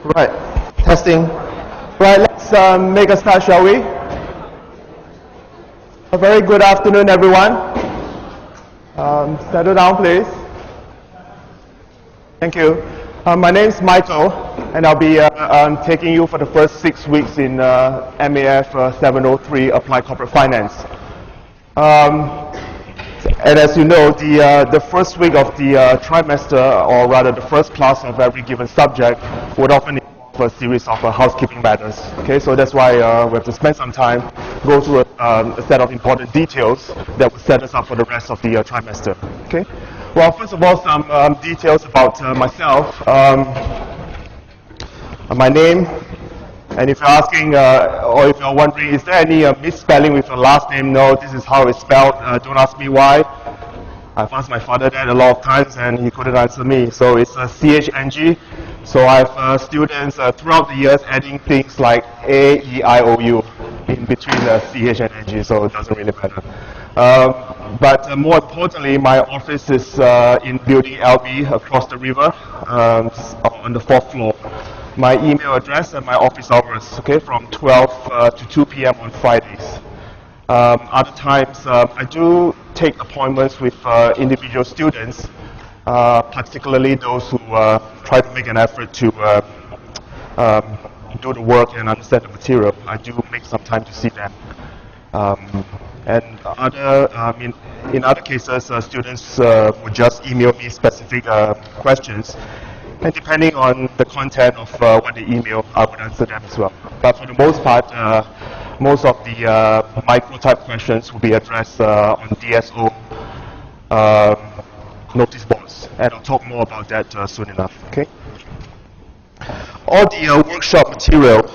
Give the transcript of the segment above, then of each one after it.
Right, testing. Right, let's make a start, shall we? A very good afternoon, everyone. Settle down, please. Thank you. My name is Michael, and I'll be taking you for the first 6 weeks in MAF 703 Applied Corporate Finance. And as you know, the first week of the trimester, or rather the first class of every given subject, would often involve a series of housekeeping matters. Okay, so that's why we have to spend some time, go through a set of important details that will set us up for the rest of the trimester. Okay. Well, first of all, some details about myself. My name. And if you're asking, or if you're wondering, is there any misspelling with your last name? No, this is how it's spelled. Don't ask me why. I've asked my father that a lot of times, and he couldn't answer me. So it's CHNG. So I have students throughout the years adding things like A, E, I, O, U in between CH and NG, so it doesn't really matter. But more importantly, my office is in building LB across the river on the 4th floor. My email address and my office hours, okay, from 12 to 2 p.m. on Fridays. Other times, I do take appointments with individual students, particularly those who try to make an effort to do the work and understand the material. I do make some time to see them. And in other cases, students would just email me specific questions. And depending on the content of what they email, I would answer them as well. But for the most part, most of the micro-type questions will be addressed on DSO notice boards. And I'll talk more about that soon enough. Okay. All the workshop material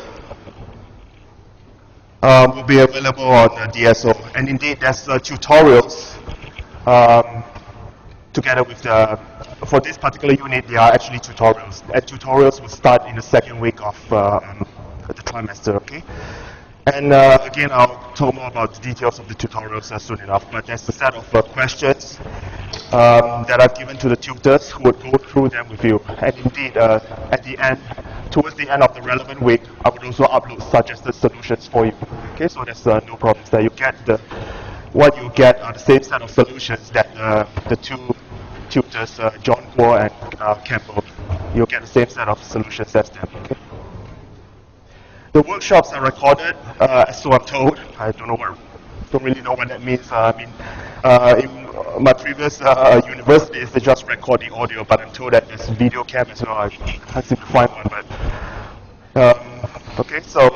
will be available on DSO. And indeed, there's tutorials together with for this particular unit, there are actually tutorials. And tutorials will start in the second week of the trimester, okay? And again, I'll talk more about the details of the tutorials soon enough, but there's a set of questions that I've given to the tutors who would go through them with you. And indeed, at the end, towards the end of the relevant week, I would also upload suggested solutions for you. Okay, so there's no problems there. You get what you get are the same set of solutions that the two tutors, John Guo and Campbell, you'll get the same set of solutions as them. Okay? The workshops are recorded, so I'm told. I don't really know what that means. In my previous universities, they just record the audio, but I'm told that there's video cam as well. I can't seem to find one, but okay. So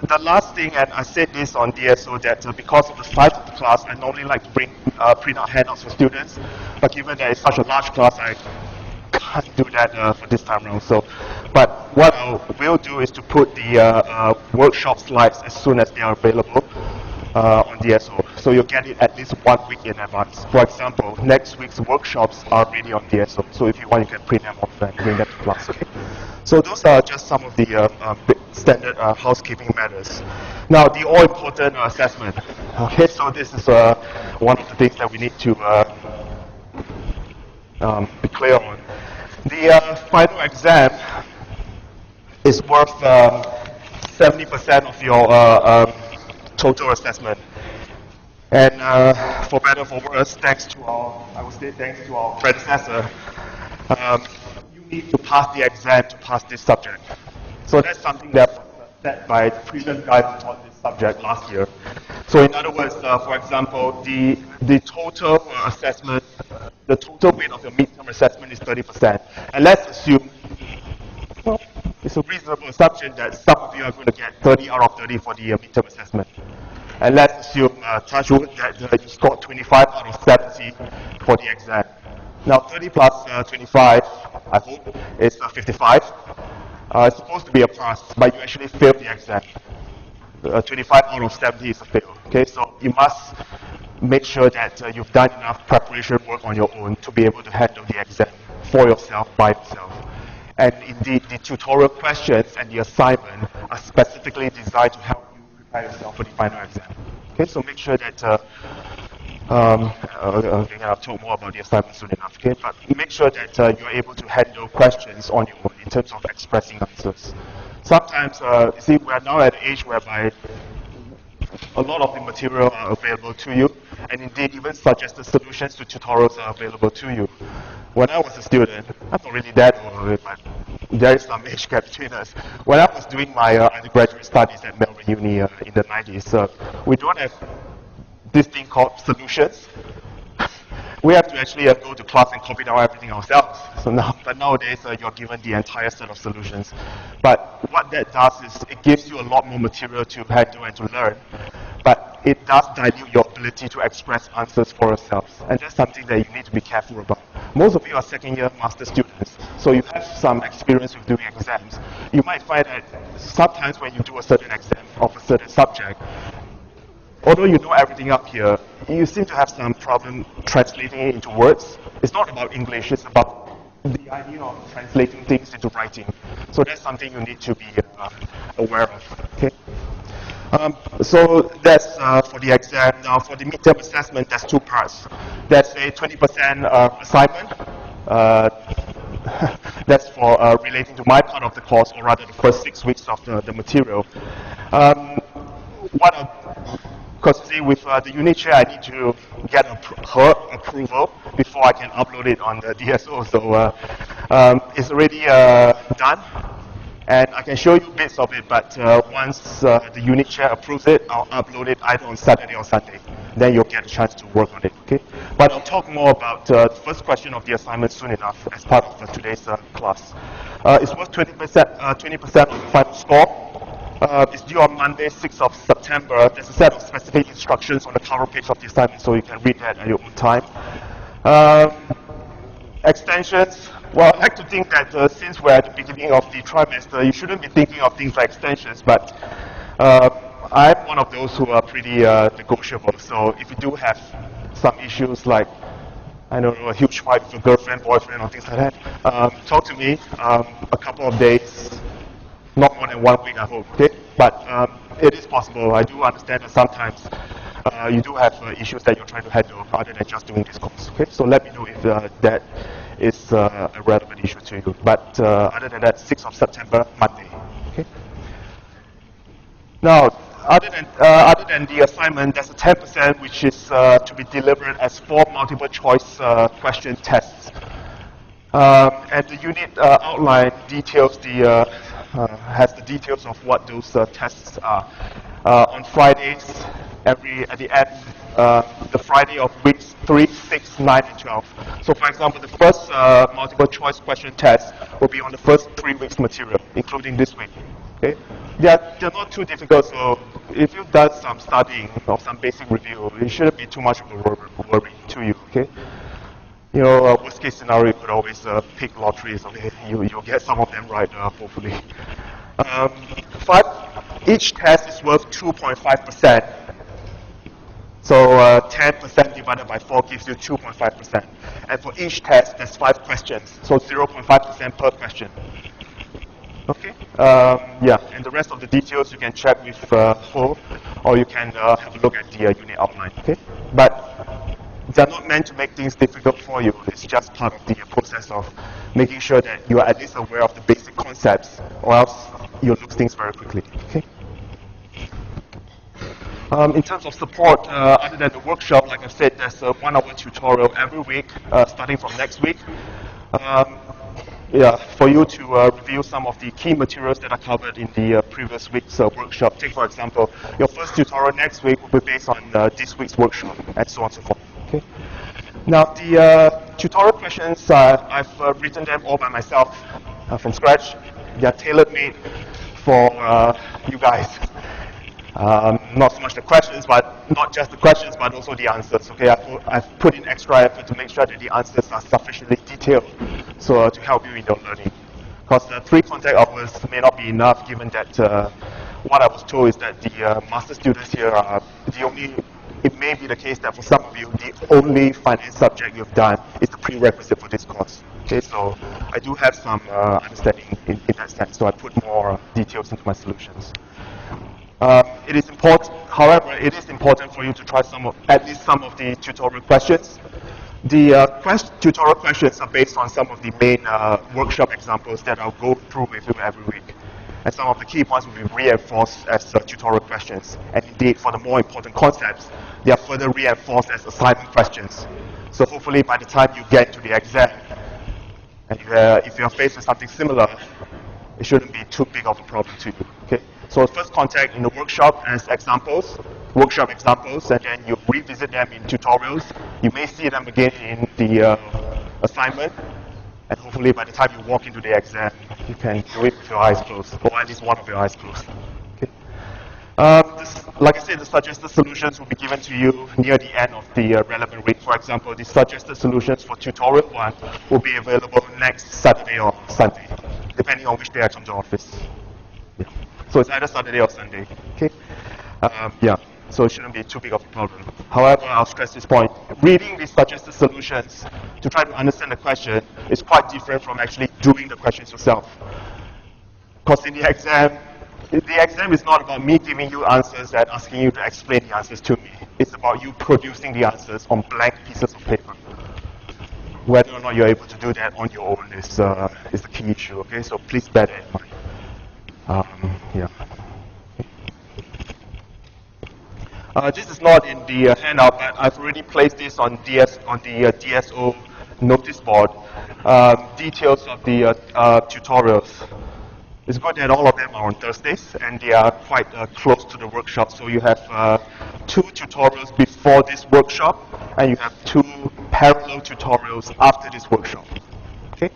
the last thing, and I said this on DSO, that because of the size of the class, I normally like to print out handouts for students, but given that it's such a large class, I can't do that for this time around. So, but what I will do is to put the workshop slides as soon as they are available on DSO. So you'll get it at least 1 week in advance. For example, next week's workshops are already on DSO. So if you want, you can print them off and bring them to class. Okay? So those are just some of the standard housekeeping matters. Now, the all-important assessment. Okay, so this is one of the things that we need to be clear on. The final exam is worth 70% of your total assessment. And for better or for worse, thanks to our predecessor, you need to pass the exam to pass this subject. So that's something that was set by the previous guy who taught this subject last year. So in other words, for example, the total assessment, the total weight of your midterm assessment is 30%. And let's assume, well, it's a reasonable assumption that some of you are going to get 30 out of 30 for the midterm assessment. And let's assume, touch wood, that you scored 25 out of 70 for the exam. Now 30 plus 25, I hope, is 55. It's supposed to be a pass, but you actually failed the exam. 25 out of 70 is a fail. Okay, so you must make sure that you've done enough preparation work on your own to be able to handle the exam for yourself, by yourself. And indeed, the tutorial questions and the assignment are specifically designed to help you prepare yourself for the final exam. Okay, so make sure that Again, I'll talk more about the assignment soon enough, okay? But make sure that you're able to handle questions on your own in terms of expressing answers. Sometimes, you see, we're now at an age whereby a lot of the material are available to you, and indeed even suggested solutions to tutorials are available to you. When I was a student, I'm not really that old, but there is some age gap between us. When I was doing my undergraduate studies at Melbourne Uni in the 90s, we don't have this thing called solutions. We have to actually go to class and copy down everything ourselves. But nowadays, you're given the entire set of solutions. But what that does is it gives you a lot more material to handle and to learn. But it does dilute your ability to express answers for yourselves. And that's something that you need to be careful about. Most of you are second-year master students, so you have some experience with doing exams. You might find that sometimes when you do a certain exam of a certain subject, although you know everything up here, you seem to have some problem translating it into words. It's not about English, it's about the idea of translating things into writing. So that's something you need to be aware of, okay? So that's for the exam. Now for the midterm assessment, there's two parts. There's a 20% assignment. That's for relating to my part of the course, or rather the first 6 weeks of the material. Because see, with the unit chair, I need to get her approval before I can upload it on the DSO. So it's already done, and I can show you bits of it. But once the unit chair approves it, I'll upload it either on Saturday or Sunday. Then you'll get a chance to work on it. Okay? But I'll talk more about the first question of the assignment soon enough as part of today's class. It's worth 20% of the final score. It's due on Monday, 6th of September. There's a set of specific instructions on the cover page of the assignment, so you can read that at your own time. Extensions. Well, I like to think that since we're at the beginning of the trimester, you shouldn't be thinking of things like extensions, but I'm one of those who are pretty negotiable. So if you do have some issues like, I don't know, a huge fight with your girlfriend, boyfriend, or things like that, talk to me a couple of days. Not more than 1 week, I hope, okay? But it is possible. I do understand that sometimes you do have issues that you're trying to handle other than just doing this course, okay? So let me know if that is a relevant issue to you. But other than that, 6th of September, Monday, okay? Now, other than the assignment, there's a 10% which is to be delivered as 4 multiple choice question tests. And the unit outline details has the details of what those tests are. On Fridays, at the end, the Friday of weeks 3, 6, 9, and 12. So for example, the first multiple choice question test will be on the first 3 weeks material, including this week. Okay? They're not too difficult, so if you've done some studying or some basic review, it shouldn't be too much of a worry to you, okay? You know, worst case scenario, you could always pick lotteries. Okay, you'll get some of them right, hopefully. Each test is worth 2.5%. So 10% divided by 4 gives you 2.5%. And for each test, there's 5 questions. So 0.5% per question. Okay. Yeah, and the rest of the details you can check with Ho, or you can have a look at the unit outline. Okay. But they're not meant to make things difficult for you. It's just part of the process of making sure that you are at least aware of the basic concepts, or else you'll lose things very quickly. Okay. In terms of support, other than the workshop, like I said, there's a 1-hour tutorial every week, starting from next week. Yeah, for you to review some of the key materials that are covered in the previous week's workshop. Take, for example, your first tutorial next week will be based on this week's workshop, and so on and so forth. Okay. Now, the tutorial questions, I've written them all by myself from scratch. They are tailor-made for you guys. Not so much the questions, but not just the questions, but also the answers. Okay, I've put in extra effort to make sure that the answers are sufficiently detailed, so to help you in your learning. Because 3 contact hours may not be enough, given that what I was told is that the master students here are the only. It may be the case that for some of you, the only finance subject you've done is the prerequisite for this course. Okay, so I do have some understanding in that sense, so I put more details into my solutions. It is important, however, it is important for you to try at least some of the tutorial questions. The tutorial questions are based on some of the main workshop examples that I'll go through with you every week. And some of the key points will be reinforced as tutorial questions. And indeed, for the more important concepts, they are further reinforced as assignment questions. So hopefully by the time you get to the exam, and if you're faced with something similar, it shouldn't be too big of a problem to you. Okay? So first contact in the workshop as examples, workshop examples, and then you revisit them in tutorials. You may see them again in the assignment, and hopefully by the time you walk into the exam, you can do it with your eyes closed, or at least one of your eyes closed. Okay? Like I said, the suggested solutions will be given to you near the end of the relevant week. For example, the suggested solutions for tutorial 1 will be available next Saturday or Sunday, depending on which day I come to office. Yeah. So it's either Saturday or Sunday. Okay? Yeah. So it shouldn't be too big of a problem. However, I'll stress this point. Reading the suggested solutions to try to understand the question is quite different from actually doing the questions yourself. Because in the exam is not about me giving you answers and asking you to explain the answers to me. It's about you producing the answers on blank pieces of paper. Whether or not you're able to do that on your own is the key issue, okay? So please bear that in mind. Yeah. This is not in the handout, but I've already placed this on the DSO notice board. Details of the tutorials. It's good that all of them are on Thursdays, and they are quite close to the workshop. So you have 2 tutorials before this workshop, and you have 2 parallel tutorials after this workshop. Okay.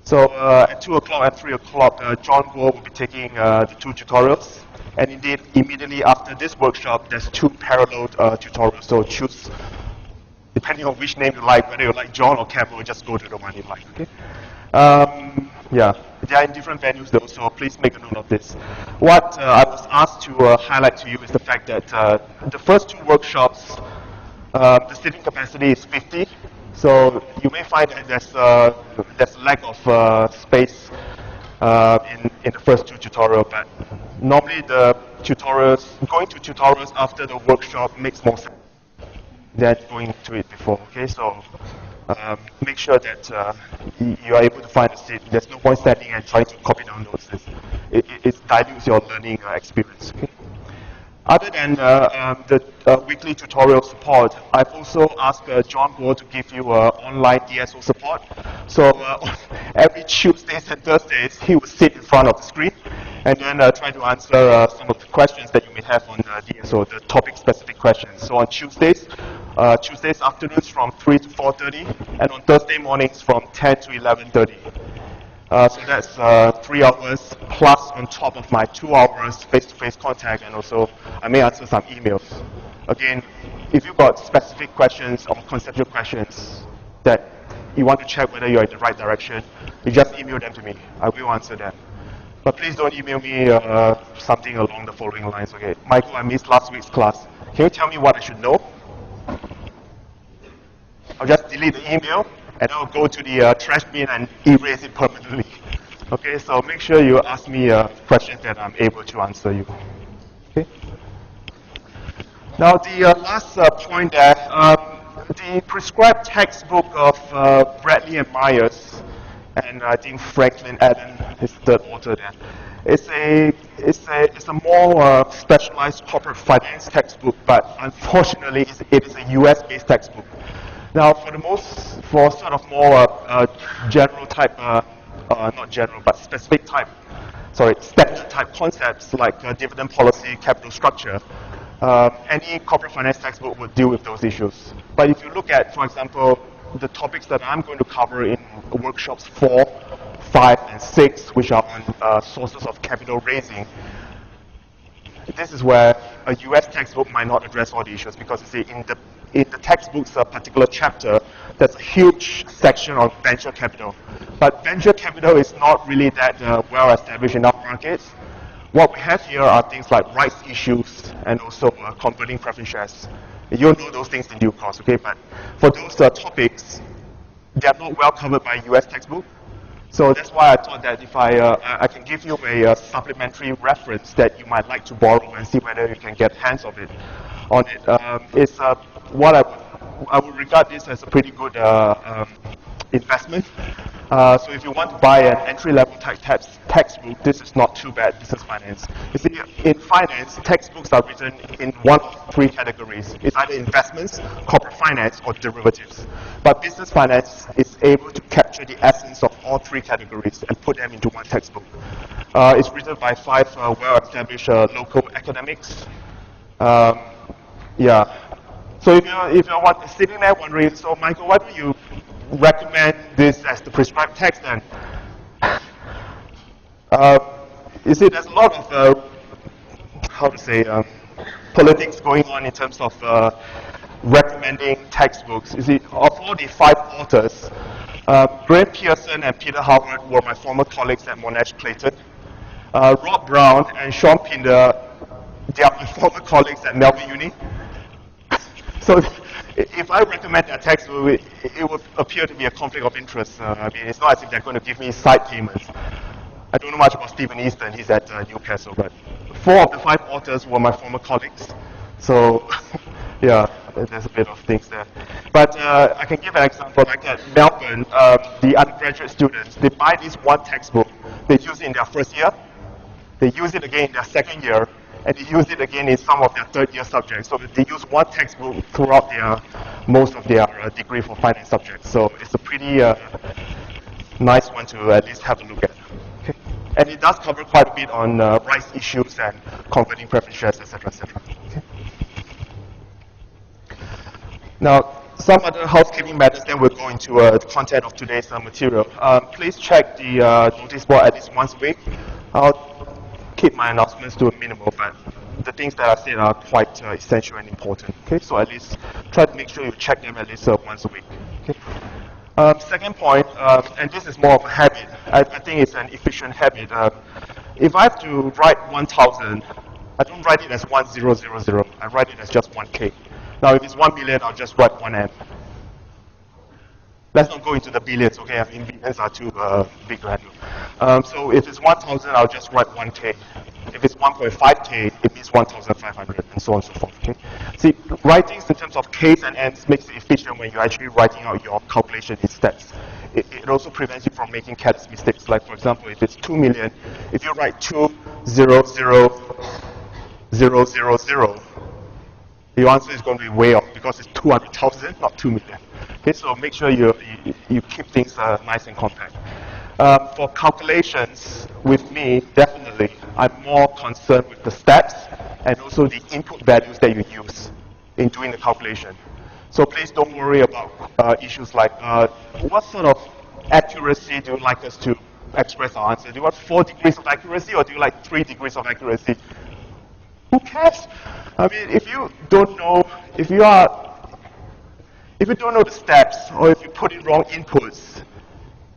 So at 2 o'clock and 3 o'clock, John Guo will be taking the 2 tutorials. And indeed, immediately after this workshop, there's 2 parallel tutorials. So choose, depending on which name you like, whether you like John or Campbell, just go to the one you like. Okay? Yeah, they are in different venues though, so please make a note of this. What I was asked to highlight to you is the fact that the first 2 workshops, the seating capacity is 50. So you may find that there's a lack of space in the first 2 tutorials, but normally the going to tutorials after the workshop makes more sense than going to it before, okay? So make sure that you are able to find a seat. There's no point standing and trying to copy down notes. It dilutes your learning experience, okay? Other than the weekly tutorial support, I've also asked John Guo to give you online DSO support. So every Tuesdays and Thursdays, he will sit in front of the screen and then try to answer some of the questions that you may have on the DSO, the topic-specific questions. So on Tuesdays afternoons from 3 to 4:30, and on Thursday mornings from 10 to 11:30. So that's 3 hours plus on top of my 2 hours face-to-face contact, and also I may answer some emails. Again, if you've got specific questions or conceptual questions that you want to check whether you're in the right direction, you just email them to me. I will answer them. But please don't email me something along the following lines. Okay, Michael, I missed last week's class. Can you tell me what I should know? I'll just delete the email, and I'll go to the trash bin and erase it permanently. Okay, so make sure you ask me questions that I'm able to answer you. Okay. Now the last point there, the prescribed textbook of Bradley and Myers, and I think Franklin Allen is the third author there. It's a more specialized corporate finance textbook, but unfortunately it is a US-based textbook. Now, for sort of more general type, not general, but specific type, standard type concepts like dividend policy, capital structure, any corporate finance textbook would deal with those issues. But if you look at, for example, the topics that I'm going to cover in workshops 4, 5, and 6, which are on sources of capital raising, this is where a US textbook might not address all the issues, because you see, in the textbook's particular chapter, there's a huge section on venture capital. But venture capital is not really that well established in our markets. What we have here are things like rights issues and also converting preference shares. You'll know those things in due course, okay? But for those topics, they are not well covered by US textbook. So that's why I thought that if I can give you a supplementary reference that you might like to borrow and see whether you can get hands of it on it. It's what I would regard this as a pretty good investment. So if you want to buy an entry-level textbook, this is not too bad, business finance. You see, in finance, textbooks are written in one of three categories. It's either investments, corporate finance, or derivatives. But business finance is able to capture the essence of all three categories and put them into one textbook. It's written by five well-established local academics. Yeah. So if you're sitting there wondering, so Michael, why do you recommend this as the prescribed text then? You see, there's a lot of, how to say, politics going on in terms of recommending textbooks. You see, of all the five authors, Graham Pearson and Peter Howard were my former colleagues at Monash Clayton. Rob Brown and Sean Pinder, they are my former colleagues at Melbourne Uni. So if I recommend that textbook, it would appear to be a conflict of interest. I mean, it's not as if they're going to give me side payments. I don't know much about Stephen Easton. He's at Newcastle, but four of the five authors were my former colleagues. So, yeah, there's a bit of things there. But I can give an example. Like at Melbourne, the undergraduate students, they buy this one textbook. They use it in their first year. They use it again in their second year. And they use it again in some of their third-year subjects. So they use one textbook throughout most of their degree for finance subjects. So it's a pretty nice one to at least have a look at. Okay. And it does cover quite a bit on rights issues and converting preference shares, etc., etc. Okay. Now, some other housekeeping matters, then we'll go into the content of today's material. Please check the notice board at least once a week. I'll keep my announcements to a minimum, but the things that I said are quite essential and important. Okay, so at least try to make sure you check them at least once a week. Okay. Second point, and this is more of a habit. I think it's an efficient habit. If I have to write 1,000, I don't write it as 1000. I write it as just 1K. Now, if it's 1 million, I'll just write 1M. Let's not go into the billions, okay? I mean, billions are too big to handle. So if it's 1,000, I'll just write 1K. If it's 1.5K, it means 1,500, and so on and so forth, okay? See, writing in terms of Ks and Ns makes it efficient when you're actually writing out your calculation in steps. It also prevents you from making careless mistakes. Like, for example, if it's 2 million, if you write 2,000,000, your answer is going to be way off because it's 200,000, not 2 million. Okay, so make sure you keep things nice and compact. For calculations, with me, definitely, I'm more concerned with the steps and also the input values that you use in doing the calculation. So please don't worry about issues like what sort of accuracy do you like us to express our answer? Do you want 4 degrees of accuracy or do you like 3 degrees of accuracy? Who cares? I mean, if you don't know, if you don't know the steps, or if you put in wrong inputs,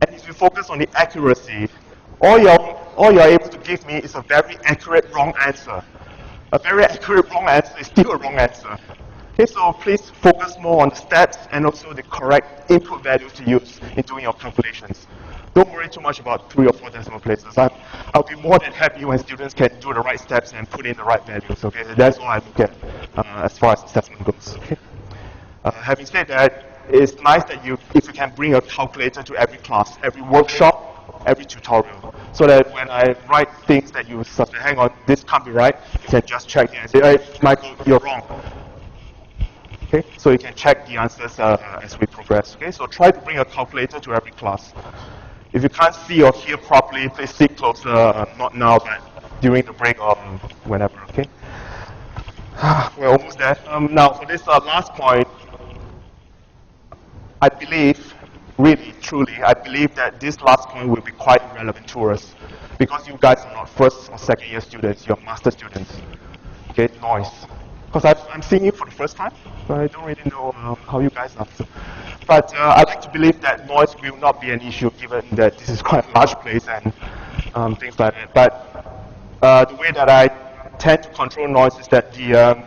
and if you focus on the accuracy, all you're able to give me is a very accurate wrong answer. A very accurate wrong answer is still a wrong answer. Okay, so please focus more on the steps and also the correct input values to use in doing your calculations. Don't worry too much about 3 or 4 decimal places. I'll be more than happy when students can do the right steps and put in the right values. Okay, that's all I look at as far as assessment goes. Okay. Having said that, it's nice that if you can bring a calculator to every class, every workshop, every tutorial, so that when I write things that you suspect, hang on, this can't be right, you can just check it and say, hey, Michael, you're wrong. Okay, so you can check the answers as we progress. Okay, so try to bring a calculator to every class. If you can't see or hear properly, please sit closer, not now, but during the break or whenever, okay? We're almost there. Now, for this last point, I believe, really, truly, I believe that this last point will be quite relevant to us because you guys are not first or second year students, you're master students. Okay, noise. Because I'm seeing you for the first time, so I don't really know how you guys are. But I like to believe that noise will not be an issue given that this is quite a large place and things like that. But the way that I tend to control noise is that the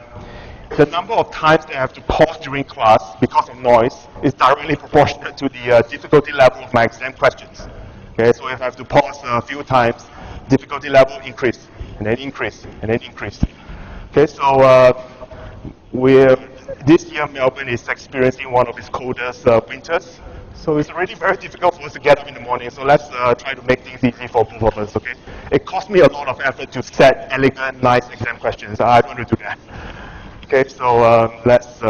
number of times that I have to pause during class because of noise is directly proportionate to the difficulty level of my exam questions. Okay, so if I have to pause a few times, difficulty level increase, and then increase, and then increase. Okay, so this year Melbourne is experiencing one of its coldest winters. So it's already very difficult for us to get up in the morning. So let's try to make things easy for both of us, okay? It cost me a lot of effort to set elegant, nice exam questions. I don't want to do that. Okay, so let's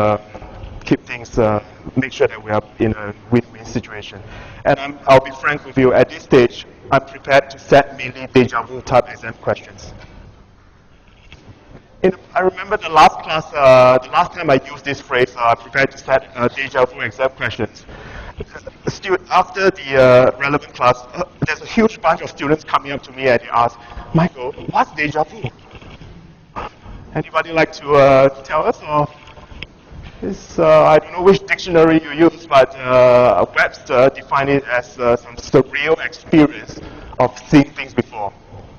keep things, make sure that we are in a win-win situation. And I'll be frank with you, at this stage, I'm prepared to set mainly deja vu type exam questions. I remember the last class, the last time I used this phrase, prepared to set deja vu exam questions. After the relevant class, there's a huge bunch of students coming up to me and they ask, Michael, what's deja vu? Anybody like to tell us? Or I don't know which dictionary you use, but Webster defined it as some surreal experience of seeing things before.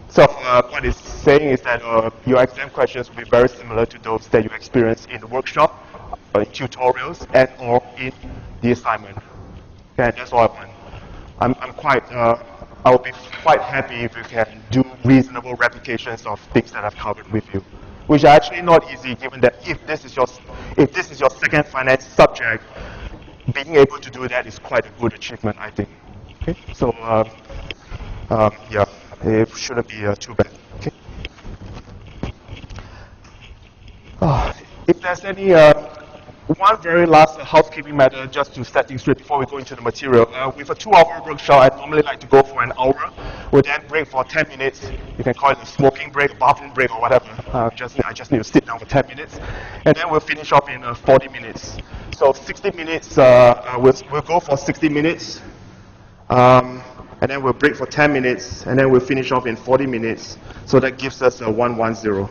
So what it's saying is that your exam questions will be very similar to those that you experience in the workshop, in tutorials, and or in the assignment. Okay, that's all I want. I will be quite happy if you can do reasonable replications of things that I've covered with you, which are actually not easy, given that if this is your second finance subject, being able to do that is quite a good achievement, I think. Okay, so yeah. It shouldn't be too bad. Okay. If there's any one very last housekeeping matter, just to set things straight before we go into the material. With a 2-hour workshop, I normally like to go for an hour. We'll then break for 10 minutes. You can call it a smoking break, a bathroom break, or whatever. I just need to sit down for 10 minutes, and then we'll finish off in 40 minutes. So 60 minutes. We'll go for 60 minutes. And then we'll break for 10 minutes, and then we'll finish off in 40 minutes. So that gives us a 110.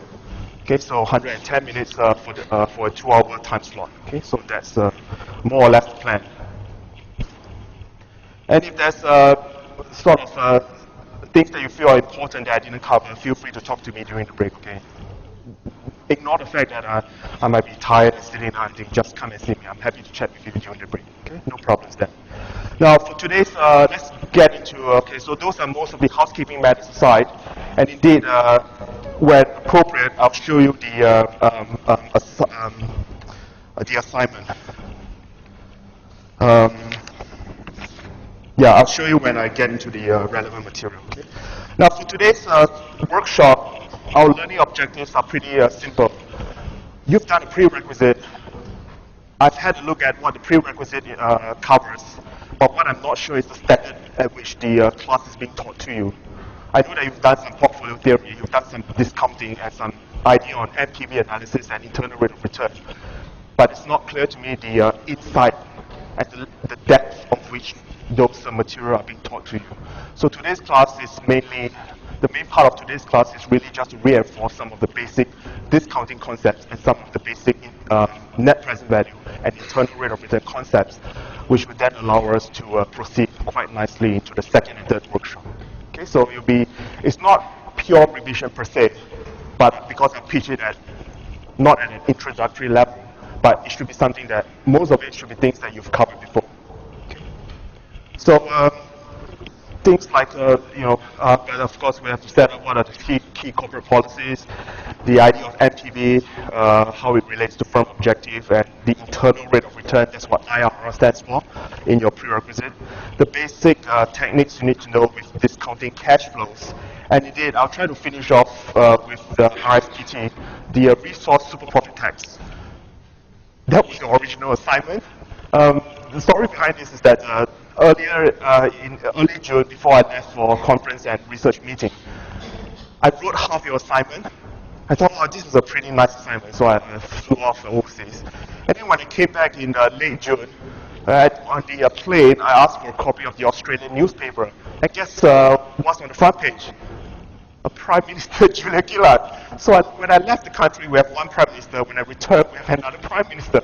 Okay, so 110 minutes for a 2-hour time slot. Okay, so that's more or less the plan. And if there's sort of things that you feel are important that I didn't cover, feel free to talk to me during the break. Okay. Ignore the fact that I might be tired and sitting down and think, just come and see me. I'm happy to chat with you during the break. Okay, no problems there. Now, for today's, let's get into, okay, so those are most of the housekeeping matters aside. And indeed, when appropriate, I'll show you the assignment. Yeah, I'll show you when I get into the relevant material. Okay? Now, for today's workshop, our learning objectives are pretty simple. You've done a prerequisite. I've had a look at what the prerequisite covers, but what I'm not sure is the standard at which the class is being taught to you. I know that you've done some portfolio theory, you've done some discounting and some idea on NPV analysis and internal rate of return, but it's not clear to me the insight and the depth of which those material are being taught to you. So today's class is mainly, the main part of today's class is really just to reinforce some of the basic discounting concepts and some of the basic net present value and internal rate of return concepts, which would then allow us to proceed quite nicely into the second and third workshop. Okay, so it's not pure revision per se, but because I pitch it not at an introductory level, but it should be something that, most of it should be things that you've covered before. Okay. So things like, but of course we have to set up what are the key corporate policies, the idea of NPV, how it relates to firm objective, and the internal rate of return, that's what IRR stands for in your prerequisite. The basic techniques you need to know with discounting cash flows. And indeed, I'll try to finish off with the RSPT, the resource super profit tax. That was the original assignment. The story behind this is that in early June, before I left for a conference and research meeting, I wrote half your assignment. I thought, oh, this is a pretty nice assignment, so I flew off overseas. And then when I came back in late June, on the plane, I asked for a copy of the Australian newspaper. And guess what's on the front page? A Prime Minister, Julia Gillard. So when I left the country, we have one Prime Minister. When I returned, we have another Prime Minister.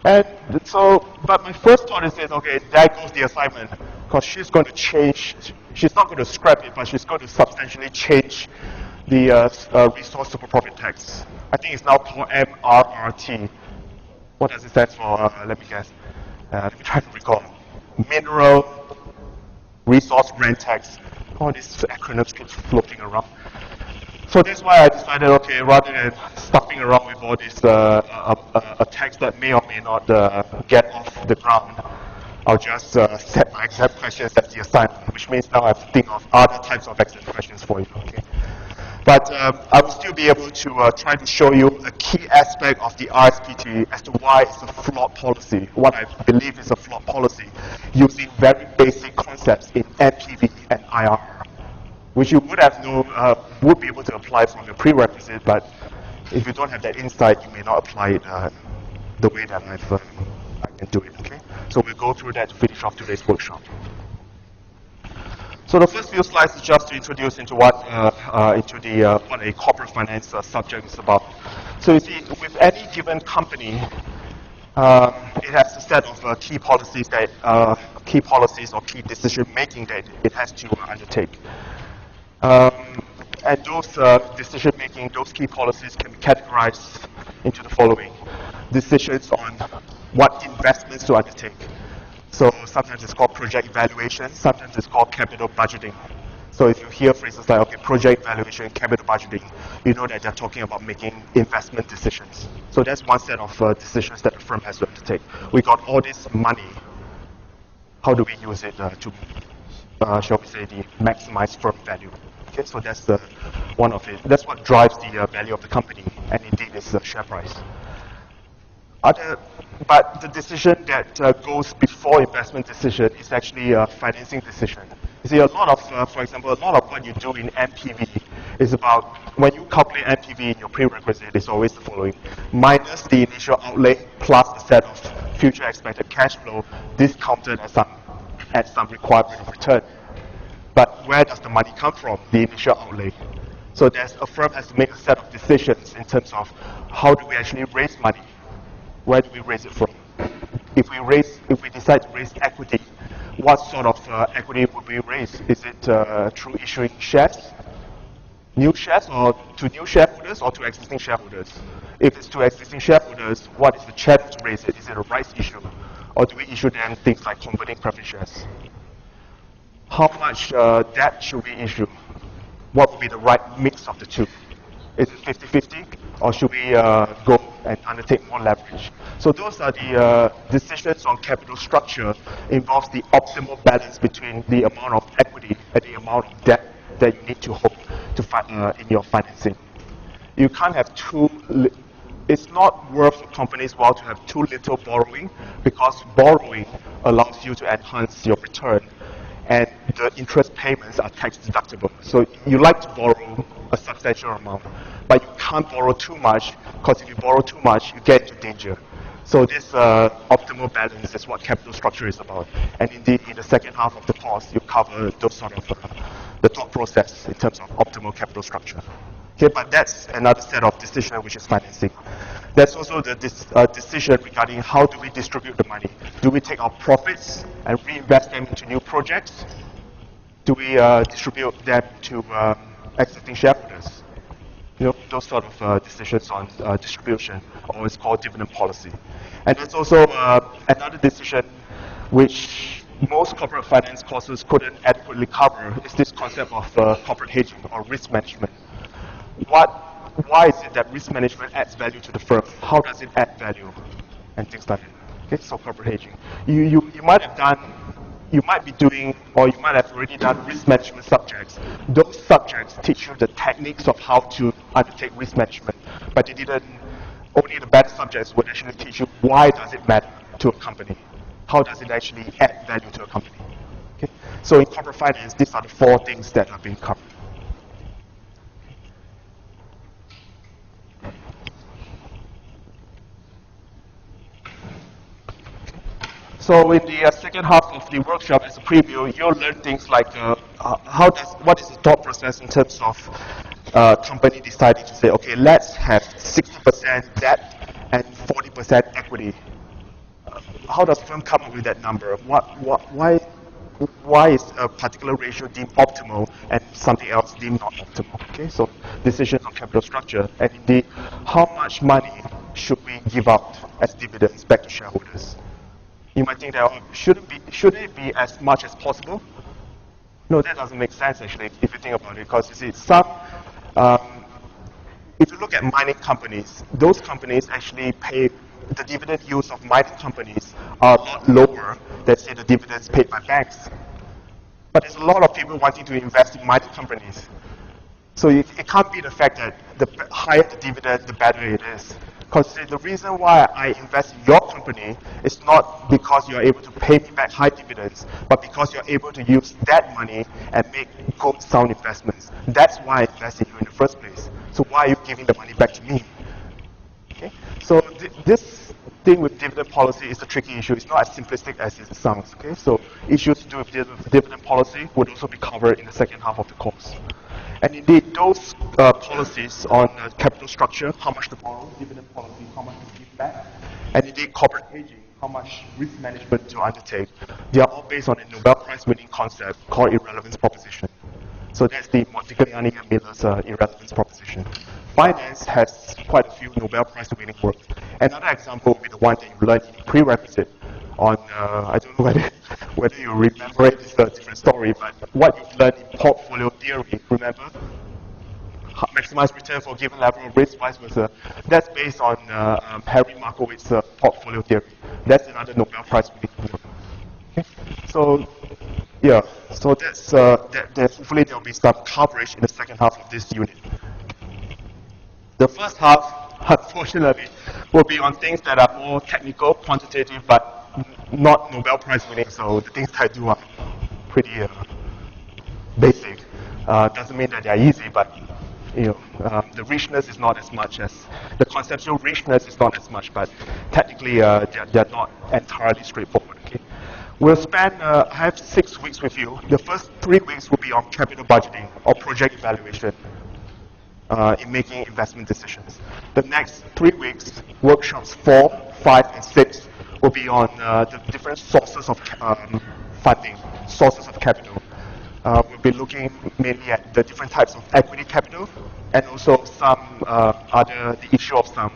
And so, but my first thought is, okay, there goes the assignment, because she's going to change, she's not going to scrap it, but she's going to substantially change the resource super profit tax. I think it's now called MRRT. What does it stand for? Let me guess. Let me try to recall. Mineral resource rent tax. All these acronyms keep floating around. So that's why I decided, okay, rather than stuffing around with all this a tax that may or may not get off the ground, I'll just set my exam questions as the assignment, which means now I have to think of other types of exam questions for you. Okay. But I will still be able to try to show you a key aspect of the RSPT as to why it's a flawed policy, what I believe is a flawed policy, using very basic concepts in NPV and IRR, which you would have known, would be able to apply from your prerequisite, but if you don't have that insight, you may not apply it the way that I can do it, okay? So we'll go through that to finish off today's workshop. So the first few slides is just to introduce into what what a corporate finance subject is about. So you see, with any given company, it has a set of key policies or key decision making that it has to undertake. And those decision making, those key policies can be categorized into the following: decisions on what investments to undertake. So sometimes it's called project evaluation, sometimes it's called capital budgeting. So if you hear phrases like, okay, project evaluation, capital budgeting, you know that they're talking about making investment decisions. So that's one set of decisions that the firm has to undertake. We got all this money. How do we use it to, shall we say, the maximize firm value? Okay, so that's one of it. That's what drives the value of the company, and indeed it's the share price. But the decision that goes before investment decision is actually a financing decision. You see, a lot of, for example, a lot of what you do in NPV is about, when you calculate NPV in your prerequisite, it's always the following: minus the initial outlay plus the set of future expected cash flow discounted at some required rate of return. But where does the money come from? The initial outlay. So a firm has to make a set of decisions in terms of how do we actually raise money. Where do we raise it from? If we decide to raise equity, what sort of equity would we raise? Is it through issuing shares, new shares, or to new shareholders, or to existing shareholders? If it's to existing shareholders, what is the channel to raise it? Is it a rights issue, or do we issue them things like converting preference shares? How much debt should we issue? What would be the right mix of the two? Is it 50-50, or should we go and undertake more leverage? So those are the decisions on capital structure. Involves the optimal balance between the amount of equity and the amount of debt that you need to hold to in your financing. You can't have it's not worth a company's while to have too little borrowing, because borrowing allows you to enhance your return, and the interest payments are tax deductible. So you like to borrow a substantial amount, but you can't borrow too much, because if you borrow too much, you get into danger. So this optimal balance is what capital structure is about. And indeed, in the second half of the course, you cover those sort of the thought process in terms of optimal capital structure. Okay, but that's another set of decision, which is financing. There's also the decision regarding how do we distribute the money. Do we take our profits and reinvest them into new projects? Do we distribute them to existing shareholders? You know, those sort of decisions on distribution, or it's called dividend policy. And there's also another decision which most corporate finance courses couldn't adequately cover, is this concept of corporate hedging or risk management. Why is it that risk management adds value to the firm? How does it add value? And things like that. Okay, so corporate hedging. You might be doing, or you might have already done risk management subjects. Those subjects teach you the techniques of how to undertake risk management, but they didn't. Only the better subjects would actually teach you why does it matter to a company. How does it actually add value to a company? Okay? So in corporate finance, these are the 4 things that are being covered. So in the second half of the workshop, as a preview, you'll learn things like what is the thought process in terms of company deciding to say, okay, let's have 60% debt and 40% equity. How does the firm come up with that number? Why is a particular ratio deemed optimal and something else deemed not optimal? Okay, so decisions on capital structure, and indeed, how much money should we give out as dividends back to shareholders? You might think that should it be as much as possible? No, that doesn't make sense actually, if you think about it, because you see, um, if you look at mining companies, those companies actually pay, the dividend yields of mining companies are a lot lower than, say, the dividends paid by banks. But there's a lot of people wanting to invest in mining companies. So it can't be the fact that the higher the dividend, the better it is. Because the reason why I invest in your company is not because you're able to pay me back high dividends, but because you're able to use that money and make good, sound investments. That's why I invest in you in the first place. So why are you giving the money back to me? Okay? So this thing with dividend policy is a tricky issue. It's not as simplistic as it sounds. Okay? So issues to do with dividend policy would also be covered in the second half of the course. And indeed, those policies on capital structure, how much to borrow, dividend policy, how much to give back, and indeed corporate hedging, how much risk management to undertake, they are all based on a Nobel Prize winning concept called irrelevance proposition. So that's the Modigliani and Miller's irrelevance proposition. Finance has quite a few Nobel Prize winning works. Another example would be the one that you learned in prerequisite on, I don't know whether you remember it, it's a different story, but what you've learned in portfolio theory, remember? Maximize return for a given level of risk, vice versa. That's based on Harry Markowitz's portfolio theory. That's another Nobel Prize winning work. Okay? So, yeah, so that's, hopefully there'll be some coverage in the second half of this unit. The first half, unfortunately, will be on things that are more technical, quantitative, but not Nobel Prize winning, so the things that I do are pretty basic. Doesn't mean that they're easy, but the richness is not as much as, the conceptual richness is not as much, but technically they're not entirely straightforward. Okay? We'll spend, I have 6 weeks with you. The first 3 weeks will be on capital budgeting or project evaluation in making investment decisions. The next 3 weeks, workshops 4, 5, and 6 will be on the different sources of funding, sources of capital. We'll be looking mainly at the different types of equity capital and also the issue of some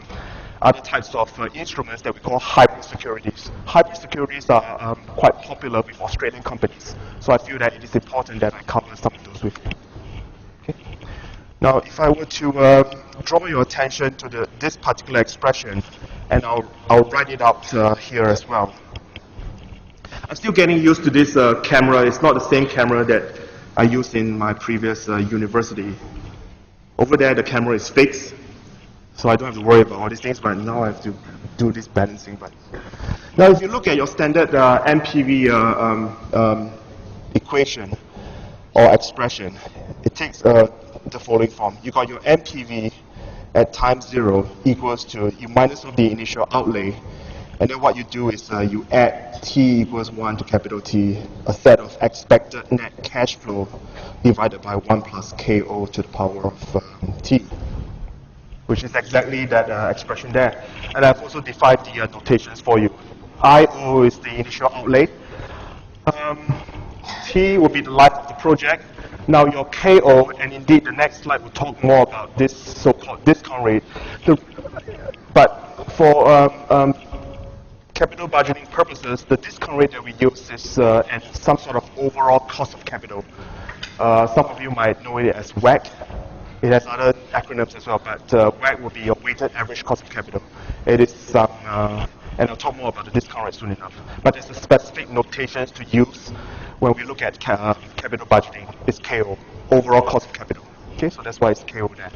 other types of instruments that we call hybrid securities. Hybrid securities are quite popular with Australian companies, so I feel that it is important that I cover some of those with you. Okay. Now, if I were to draw your attention to this particular expression, and I'll write it out here as well. I'm still getting used to this camera. It's not the same camera that I used in my previous university. Over there, the camera is fixed, so I don't have to worry about all these things, but now I have to do this balancing. But now, if you look at your standard NPV equation or expression, it takes the following form. You got your NPV at time 0 equals to, you minus off the initial outlay, and then what you do is you add T equals 1 to capital T, a set of expected net cash flow divided by 1 plus KO to the power of T, which is exactly that expression there. And I've also defined the notations for you. IO is the initial outlay. T will be the life of the project. Now your KO, and indeed the next slide will talk more about this so-called discount rate. But for capital budgeting purposes, the discount rate that we use is some sort of overall cost of capital. Some of you might know it as WACC. It has other acronyms as well, but WACC will be your weighted average cost of capital. It is some, and I'll talk more about the discount rate soon enough. But there's a specific notations to use when we look at capital budgeting. It's KO, overall cost of capital. Okay, so that's why it's KO there.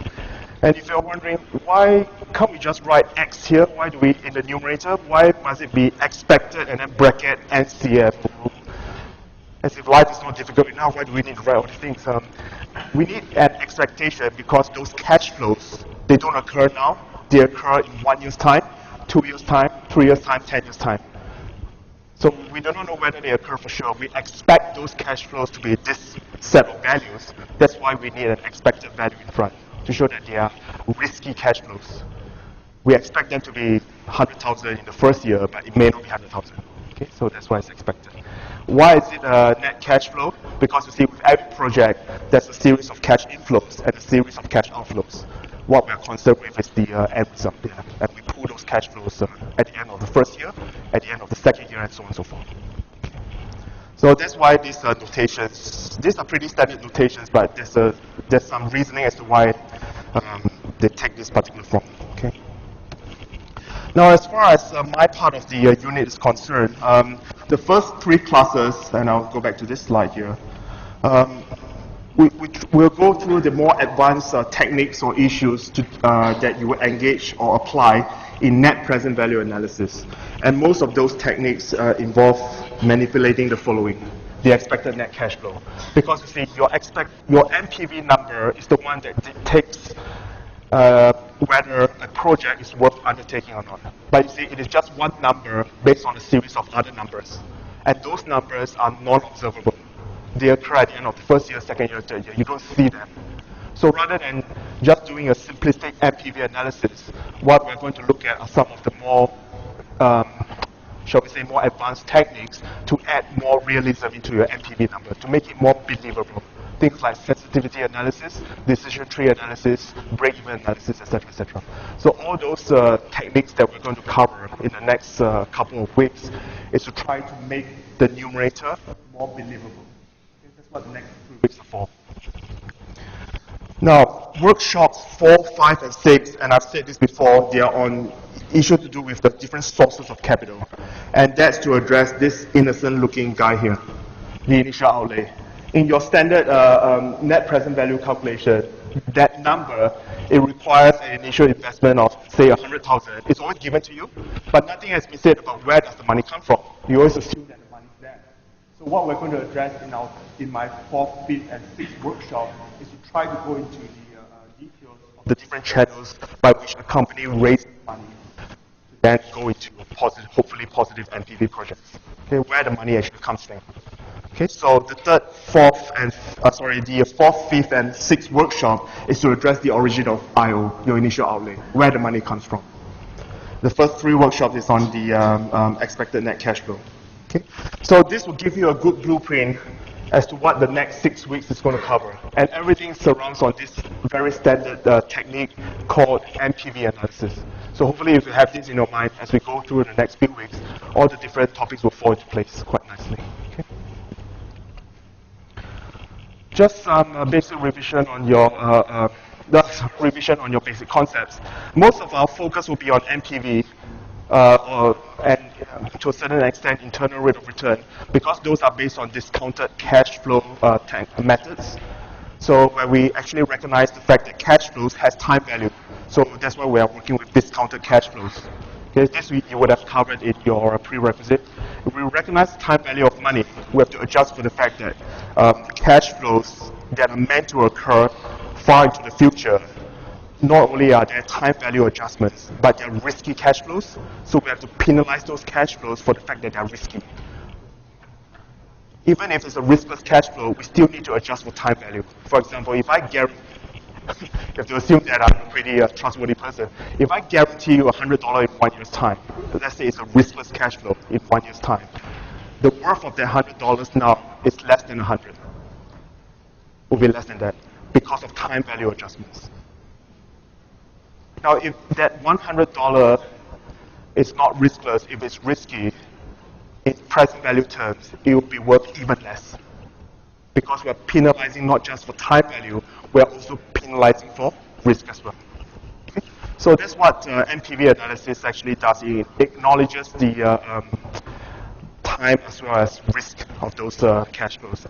And if you're wondering, why can't we just write X here? Why do we, in the numerator, why must it be expected and then bracket NCF? As if life is not difficult enough, why do we need to write all these things? We need an expectation because those cash flows, they don't occur now. They occur in 1 year's time, 2 years' time, 3 years' time, 10 years' time. So we do not know whether they occur for sure. We expect those cash flows to be this set of values. That's why we need an expected value in front to show that they are risky cash flows. We expect them to be 100,000 in the first year, but it may not be 100,000. Okay, so that's why it's expected. Why is it net cash flow? Because you see, with every project, there's a series of cash inflows and a series of cash outflows. What we're concerned with is the end result there. And we pull those cash flows at the end of the first year, at the end of the second year, and so on and so forth. So that's why these notations, these are pretty standard notations, but there's some reasoning as to why they take this particular form. Okay. Now, as far as my part of the unit is concerned, the first three classes, and I'll go back to this slide here, we'll go through the more advanced techniques or issues that you will engage or apply in net present value analysis. And most of those techniques involve manipulating the following: the expected net cash flow. Because you see, your NPV number is the one that dictates whether a project is worth undertaking or not. But you see, it is just one number based on a series of other numbers. And those numbers are non-observable. They occur at the end of the first year, second year, third year. You don't see them. So rather than just doing a simplistic NPV analysis, what we're going to look at are some of the more, shall we say, more advanced techniques to add more realism into your NPV number, to make it more believable. Things like sensitivity analysis, decision tree analysis, break-even analysis, etc., etc. So all those techniques that we're going to cover in the next couple of weeks is to try to make the numerator more believable. Okay, that's what the next 3 weeks are for. Now, workshops 4, 5, and 6, and I've said this before, they are on issue to do with the different sources of capital. And that's to address this innocent-looking guy here, the initial outlay. In your standard net present value calculation, that number, it requires an initial investment of, say, 100,000. It's always given to you, but nothing has been said about where does the money come from. You always assume that the money's there. So what we're going to address in my 4th, 5th, and 6th workshop is to try to go into the details of the different channels by which a company raises money to then go into positive, hopefully positive NPV projects. Okay, where the money actually comes from. Okay, so the 3rd, 4th, the 4th, 5th, and 6th workshop is to address the origin of IO, your initial outlay, where the money comes from. The first 3 workshops is on the expected net cash flow. Okay, so this will give you a good blueprint as to what the next 6 weeks is going to cover, and everything surrounds on this very standard technique called NPV analysis. So hopefully, if you have this in your mind as we go through the next few weeks, all the different topics will fall into place quite nicely. Okay. Just some basic revision on your basic concepts. Most of our focus will be on NPV and to a certain extent internal rate of return, because those are based on discounted cash flow methods. So where we actually recognize the fact that cash flows has time value. So that's why we are working with discounted cash flows. Okay, this you would have covered in your prerequisite. If we recognize the time value of money, we have to adjust for the fact that cash flows that are meant to occur far into the future, not only are there time value adjustments, but they're risky cash flows. So we have to penalize those cash flows for the fact that they're risky. Even if it's a riskless cash flow, we still need to adjust for time value. For example, if I guarantee, you have to assume that I'm a pretty trustworthy person. If I guarantee you $100 in 1 year's time, let's say it's a riskless cash flow in 1 year's time, the worth of that $100 now is less than 100. Will be less than that because of time value adjustments. Now, if that $100 is not riskless, if it's risky, in present value terms, it will be worth even less. Because we're penalizing not just for time value, we're also penalizing for risk as well. Okay? So that's what NPV analysis actually does. It acknowledges the time as well as risk of those cash flows.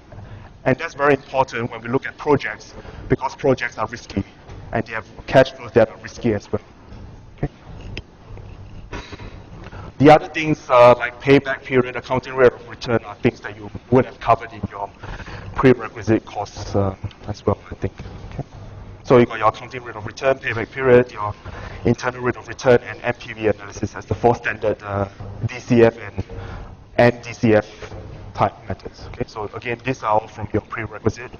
And that's very important when we look at projects, because projects are risky, and they have cash flows that are risky as well. Okay? The other things like payback period, accounting rate of return are things that you would have covered in your prerequisite course as well, I think. Okay? So you got your accounting rate of return, payback period, your internal rate of return, and NPV analysis as the 4 standard DCF and DCF type methods. Okay, so again, these are all from your prerequisite.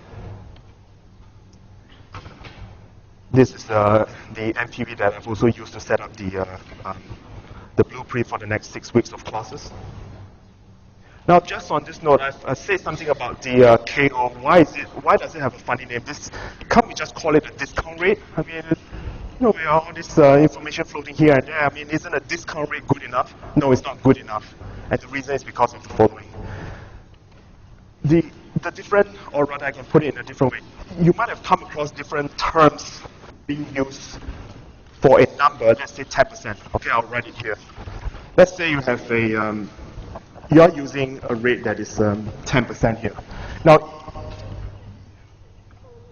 This is the NPV that I've also used to set up the blueprint for the next 6 weeks of classes. Now, just on this note, I've said something about the KO. Why does it have a funny name? Can't we just call it a discount rate? I mean, we have all this information floating here and there. I mean, isn't a discount rate good enough? No, it's not good enough. And the reason is because of the following. the different, or rather I can put it in a different way. You might have come across different terms being used for a number, let's say 10%. Okay, I'll write it here. Let's say you have a, you're using a rate that is 10% here. Now,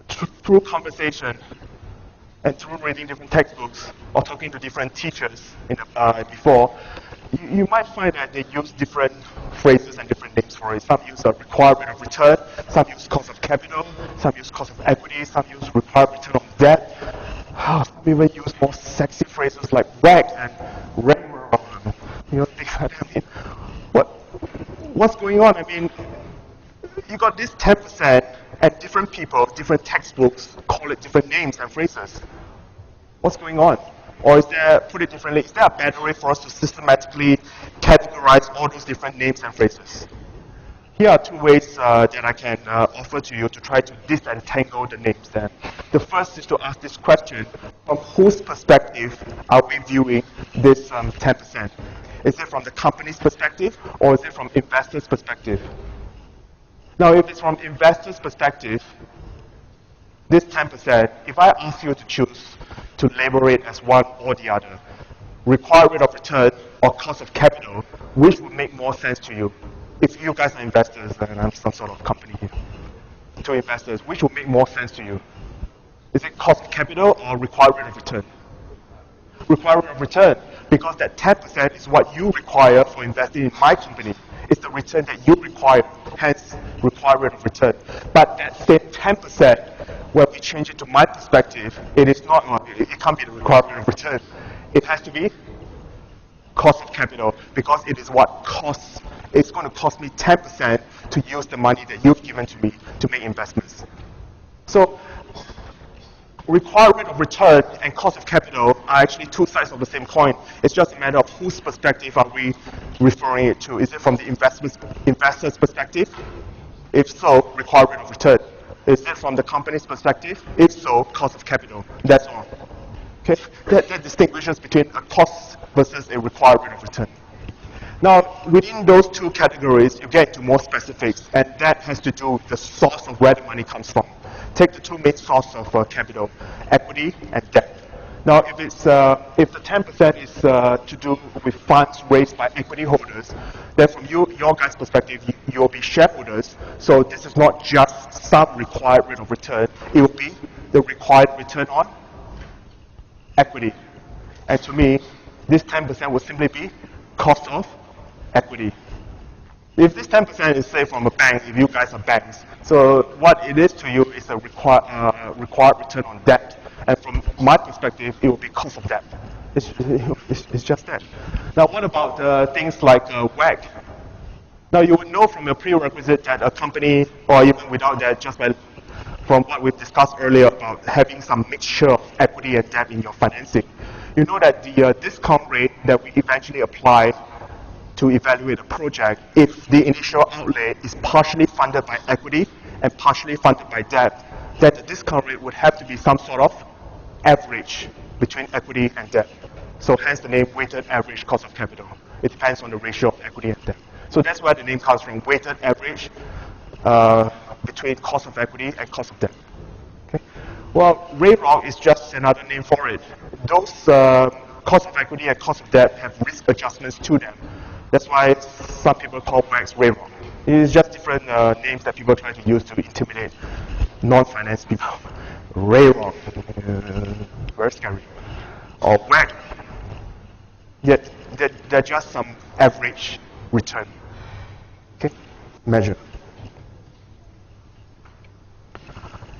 through conversation and through reading different textbooks or talking to different teachers before, you might find that they use different phrases and different names for it. Some use a required rate of return, some use cost of capital, some use cost of equity, some use required return on debt. Some even use more sexy phrases like WACC and REM, things like that. I mean, what's going on? I mean, you got this 10%, and different people, different textbooks call it different names and phrases. What's going on? Or is there, put it differently, is there a better way for us to systematically categorize all those different names and phrases? Here are two ways that I can offer to you to try to disentangle the names then. The first is to ask this question: from whose perspective are we viewing this 10%? Is it from the company's perspective, or is it from investors' perspective? Now, if it's from investors' perspective, this 10%, if I ask you to choose to label it as one or the other, required rate of return or cost of capital, which would make more sense to you? If you guys are investors and I'm some sort of company here, to investors, which would make more sense to you? Is it cost of capital or required rate of return? Required rate of return, because that 10% is what you require for investing in my company. It's the return that you require, hence required rate of return. But that same 10%, when we change it to my perspective, it is not, it can't be the required rate of return. It has to be cost of capital, because it is what costs. It's going to cost me 10% to use the money that you've given to me to make investments. So, required rate of return and cost of capital are actually two sides of the same coin. It's just a matter of whose perspective are we referring it to. Is it from the investor's perspective? If so, required rate of return. Is it from the company's perspective? If so, cost of capital. That's all. Okay? That distinguishes between a cost versus a required rate of return. Now, within those two categories, you get to more specifics, and that has to do with the source of where the money comes from. Take the two main sources of capital, equity and debt. Now, if the 10% is to do with funds raised by equity holders, then from your guys' perspective, you'll be shareholders. So this is not just some required rate of return; it will be the required return on equity. And to me, this 10% will simply be cost of equity. If this 10% is, say, from a bank, if you guys are banks, so what it is to you is a required return on debt. And from my perspective, it will be cost of debt. It's just that. Now, what about things like WACC? Now, you would know from your prerequisite that a company, or even without that, just from what we've discussed earlier about having some mixture of equity and debt in your financing, you know that the discount rate that we eventually apply to evaluate a project, if the initial outlay is partially funded by equity and partially funded by debt, then the discount rate would have to be some sort of average between equity and debt. So hence the name weighted average cost of capital. It depends on the ratio of equity and debt. So that's where the name comes from, weighted average between cost of equity and cost of debt. Okay? Well, RAROC is just another name for it. Those cost of equity and cost of debt have risk adjustments to them. That's why some people call WACC RAROC. It is just different names that people try to use to intimidate non-finance people. RAROC, very scary. Or WACC. Yet they're just some average return. Okay, measure.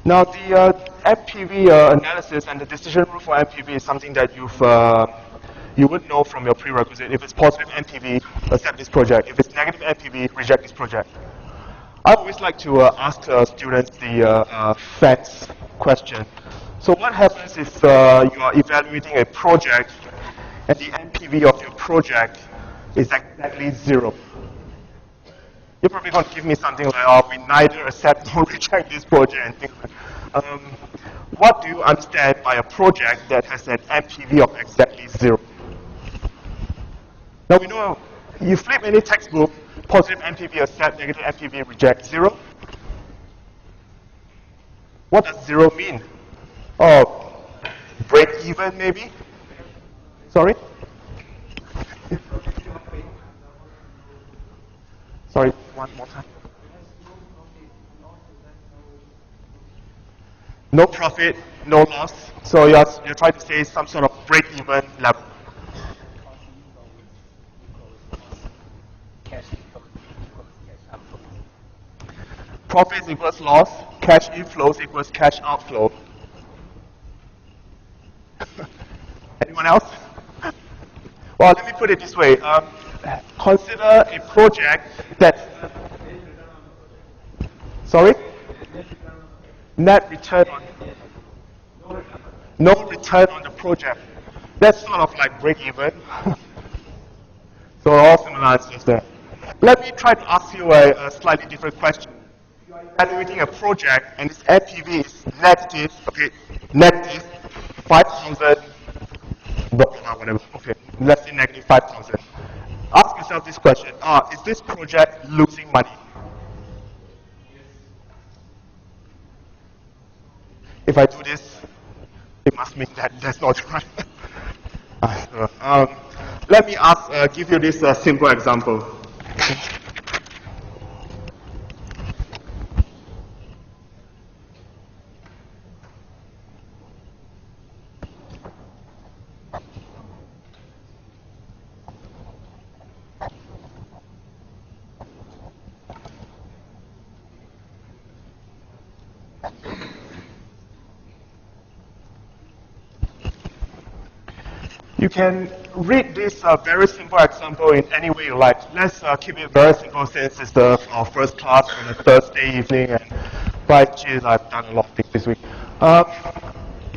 Now the NPV analysis and the decision rule for NPV is something that you would know from your prerequisite. If it's positive NPV, accept this project. If it's negative NPV, reject this project. I always like to ask students the facts question. So what happens if you are evaluating a project and the NPV of your project is exactly 0? You're probably going to give me something like, oh, we neither accept nor reject this project and things like that. What do you understand by a project that has an NPV of exactly 0? Now we know, you flip any textbook, Positive NPV accept, negative NPV reject. 0? What does 0 mean? Oh, break even maybe? Sorry? Sorry, one more time. No profit, no loss. So you're trying to say some sort of break-even level. Profits equals loss, cash inflows equals cash outflow. Anyone else? Well, let me put it this way. Consider a project that's... Sorry? Net return on... No return on the project. That's sort of like break-even. So all similar answers there. Let me try to ask you a slightly different question. You are evaluating a project and its NPV is negative, okay, negative 5,000, whatever, okay, let's say negative 5,000. Ask yourself this question, is this project losing money? If I do this, it must mean that that's not right. Let me give you this simple example. You can read this very simple example in any way you like. Let's keep it very simple since it's our first class on a Thursday evening, and by geez, I've done a lot of things this week.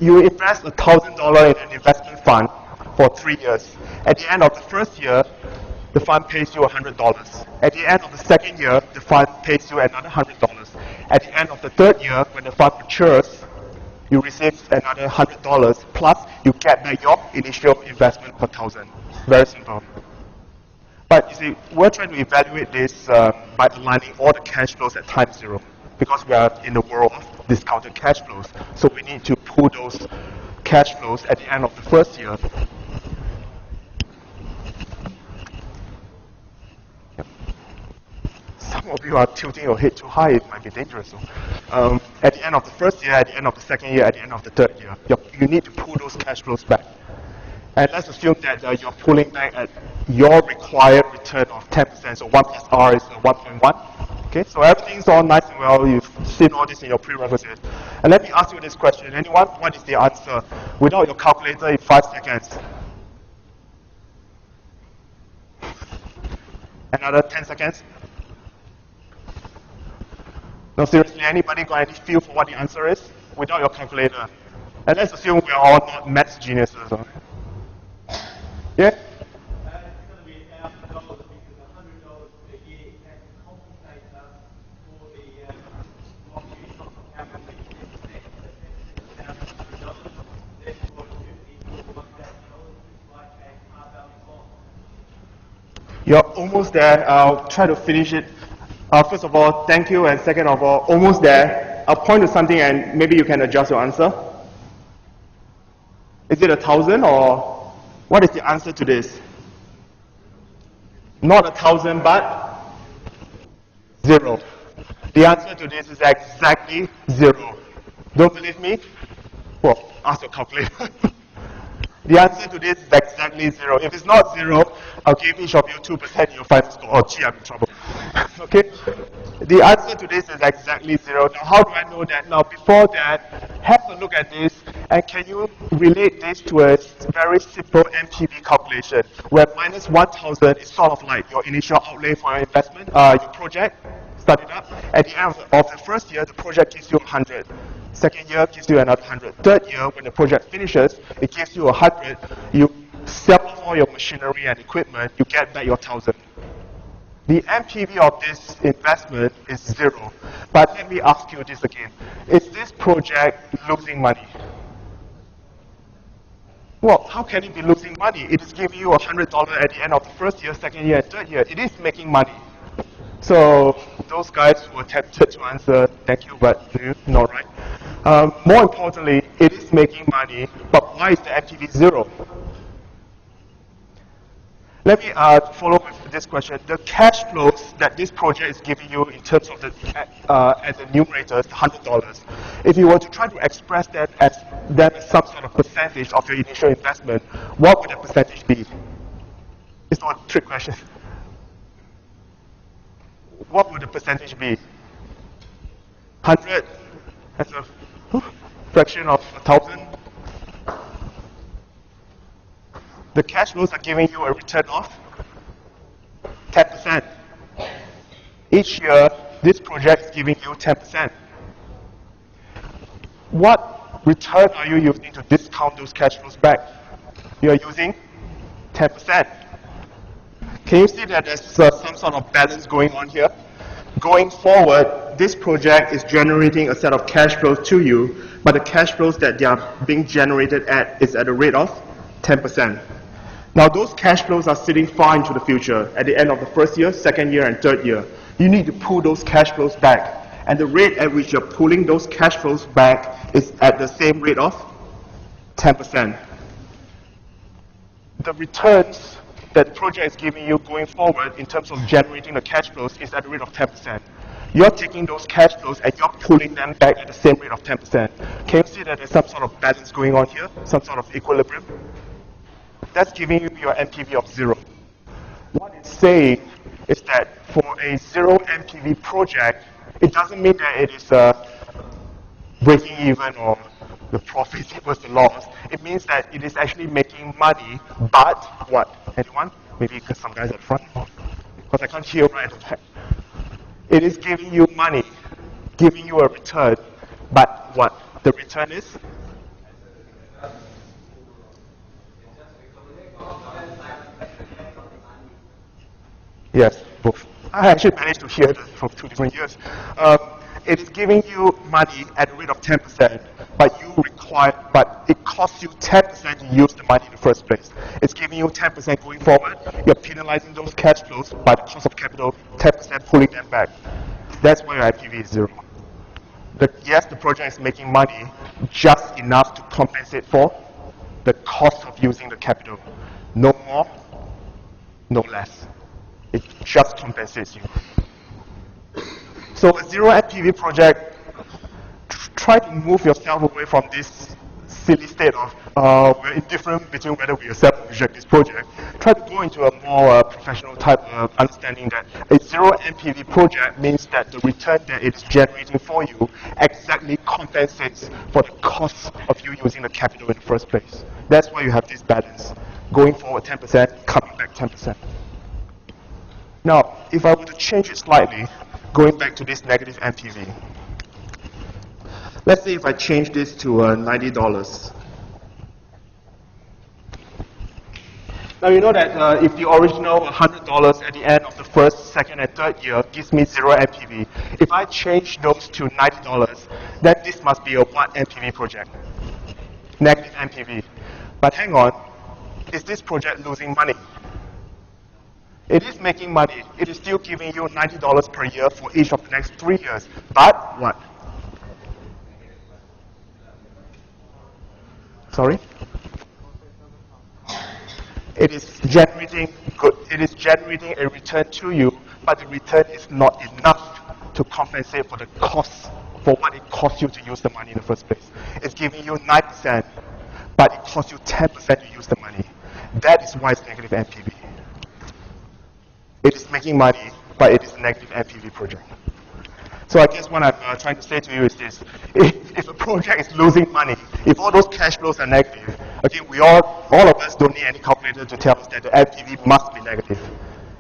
You invest $1,000 in an investment fund for 3 years. At the end of the first year, the fund pays you $100. At the end of the second year, the fund pays you another $100. At the end of the third year, when the fund matures, you receive another $100 plus you get back your initial investment per $1,000. Very simple. But you see, we're trying to evaluate this by aligning all the cash flows at time 0 because we are in the world of discounted cash flows. So we need to pull those cash flows at the end of the first year. Some of you are tilting your head too high, it might be dangerous. So, at the end of the first year, at the end of the second year, at the end of the third year, you need to pull those cash flows back. And let's assume that you're pulling back at your required return of 10%, so 1 plus R is 1.1. Okay, so everything's all nice and well, you've seen all this in your prerequisites. And let me ask you this question, anyone, what is the answer without your calculator in 5 seconds? Another 10 seconds? No, seriously, anybody got any feel for what the answer is without your calculator? And let's assume we are all not maths geniuses. Huh? Yeah? It's going to be $1,000 because $100 per year can compensate us for the loss you took from capital at 10%. So $10,100. Therefore, $50 for $1,000 is like a par value bond. You're almost there. I'll try to finish it. First of all, thank you, and second of all, almost there. I'll point to something and maybe you can adjust your answer. Is it 1,000 or what is the answer to this? Not 1,000, but 0. The answer to this is exactly 0. Don't believe me? Well, ask your calculator. The answer to this is exactly 0. If it's not 0, I'll give each of you 2% in your final score. Oh, gee, I'm in trouble. Okay? The answer to this is exactly 0. Now, how do I know that? Now, before that, have a look at this, and can you relate this to a very simple NPV calculation, where minus 1,000 is sort of like your initial outlay for your investment, your project, start it up. At the end of the first year, the project gives you 100. Second year gives you another 100. Third year, when the project finishes, it gives you 100. You sell off all your machinery and equipment, you get back your 1,000. The NPV of this investment is 0. But let me ask you this again. Is this project losing money? Well, how can it be losing money? It is giving you $100 at the end of the first year, second year, and third year. It is making money. So those guys who were tempted to answer, thank you, but not right. More importantly, it is making money, but why is the NPV zero? Let me follow with this question. The cash flows that this project is giving you in terms of the at the numerator is $100. If you were to try to express that as some sort of percentage of your initial investment, what would the percentage be? It's not a trick question. What would the percentage be? 100 as a fraction of 1,000? The cash flows are giving you a return of 10%. Each year, this project is giving you 10%. What return are you using to discount those cash flows back? You are using 10%. Can you see that there's some sort of balance going on here? Going forward, this project is generating a set of cash flows to you, but the cash flows that they are being generated at is at a rate of 10%. Now, those cash flows are sitting far into the future, at the end of the first year, second year, and third year. You need to pull those cash flows back. And the rate at which you're pulling those cash flows back is at the same rate of 10%. The returns that the project is giving you going forward in terms of generating the cash flows is at the rate of 10%. You're taking those cash flows and you're pulling them back at the same rate of 10%. Can you see that there's some sort of balance going on here? Some sort of equilibrium? That's giving you your NPV of zero. What it's saying is that for a zero NPV project, it doesn't mean that it is breaking even or the profit equals the loss. It means that it is actually making money, but what? Anyone? Maybe because some guys at the front? Because I can't hear right at the back. It is giving you money, giving you a return, but what? The return is? Yes, both. I actually managed to hear that from 2 different years. It is giving you money at a rate of 10%, but it costs you 10% to use the money in the first place. It's giving you 10% going forward. You're penalizing those cash flows by the cost of capital, 10% pulling them back. That's why your NPV is zero. Yes, the project is making money just enough to compensate for the cost of using the capital. No more, no less. It just compensates you. So a zero NPV project, try to move yourself away from this silly state of we're indifferent between whether we accept or reject this project. Try to go into a more professional type of understanding that a zero NPV project means that the return that it is generating for you exactly compensates for the cost of you using the capital in the first place. That's why you have this balance. Going forward 10%, coming back 10%. Now, if I were to change it slightly, going back to this negative NPV, let's say if I change this to $90. Now you know that if the original $100 at the end of the first, second, and third year gives me zero NPV, if I change those to $90, then this must be a what NPV project? Negative NPV. But hang on, is this project losing money? It is making money. It is still giving you $90 per year for each of the next 3 years. But what? Sorry? It is generating good. It is generating a return to you, but the return is not enough to compensate for the cost, for what it costs you to use the money in the first place. It's giving you 9%, but it costs you 10% to use the money. That is why it's negative NPV. It is making money, but it is a negative NPV project. So I guess what I'm trying to say to you is this. If a project is losing money, if all those cash flows are negative, again, all of us don't need any calculator to tell us that the NPV must be negative.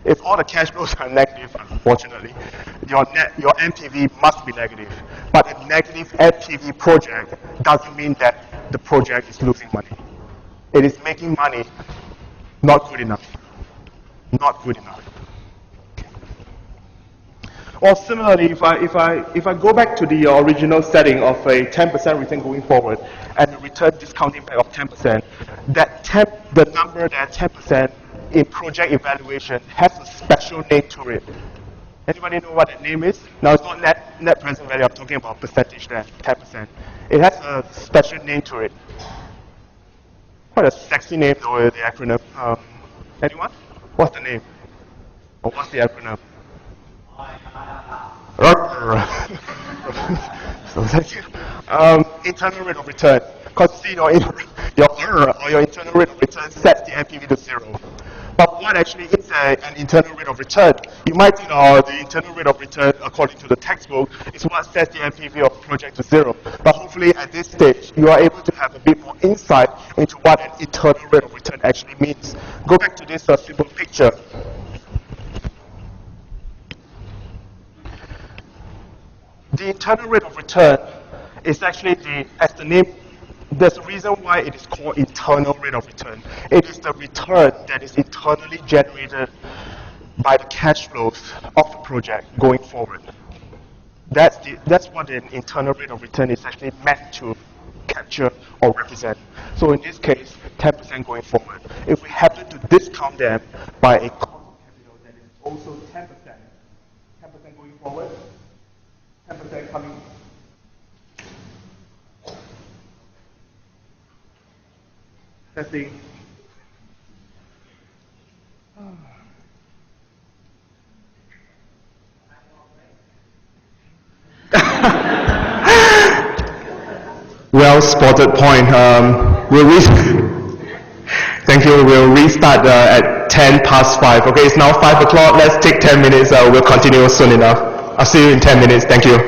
If all the cash flows are negative, unfortunately, your NPV must be negative. But a negative NPV project doesn't mean that the project is losing money. It is making money, not good enough. Not good enough. Or similarly, if I go back to the original setting of a 10% return going forward and the return discounting back of 10%, the number that 10% in project evaluation has a special name to it. Anybody know what that name is? Now it's not net present value, I'm talking about percentage there, 10%. It has a special name to it. What a sexy name though, the acronym. Anyone? What's the name? Or what's the acronym? So that's it. Internal rate of return. Because see, your internal rate of return sets the NPV to 0. But what actually is an internal rate of return? You might think, the internal rate of return, according to the textbook, is what sets the NPV of a project to 0. But hopefully at this stage, you are able to have a bit more insight into what an internal rate of return actually means. Go back to this simple picture. The internal rate of return is actually as the name, there's a reason why it is called internal rate of return. It is the return that is internally generated by the cash flows of the project going forward. That's what an internal rate of return is actually meant to capture or represent. So in this case, 10% going forward. If we happen to discount them by a cost of capital that is also 10%, 10% going forward, 10% coming. Testing. Well spotted point. Thank you. We'll restart at 10 past 5. Okay, it's now 5 o'clock. Let's take 10 minutes. We'll continue soon enough. I'll see you in 10 minutes. Thank you.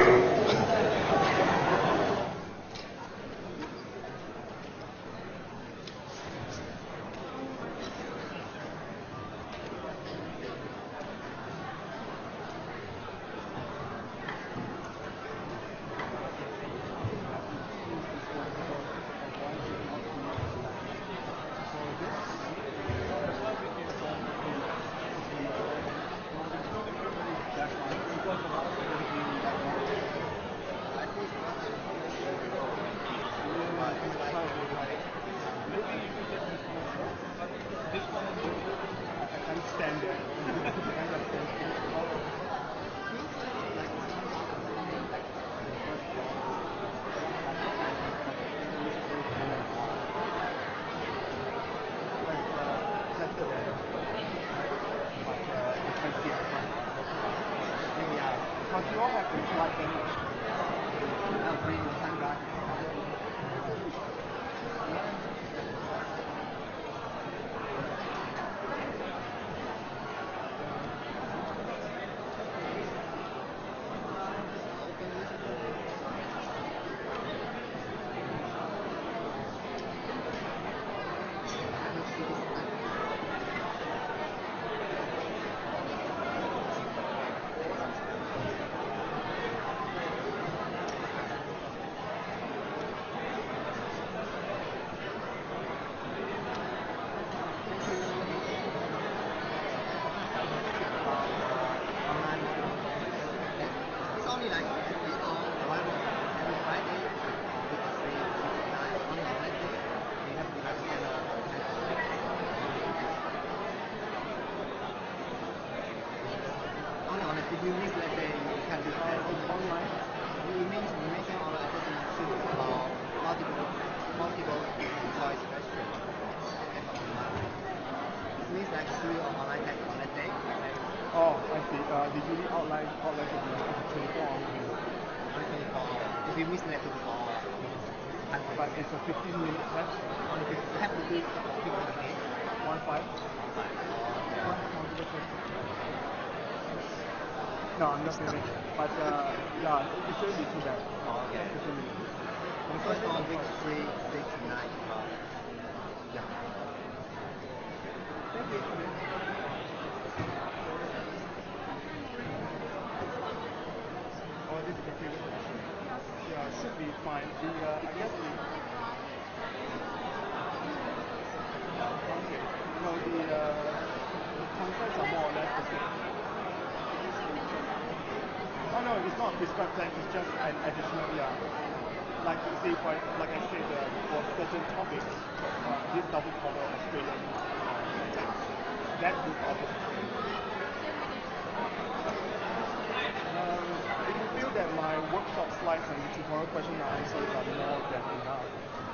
my workshop slides and tutorial question and answers are more than enough.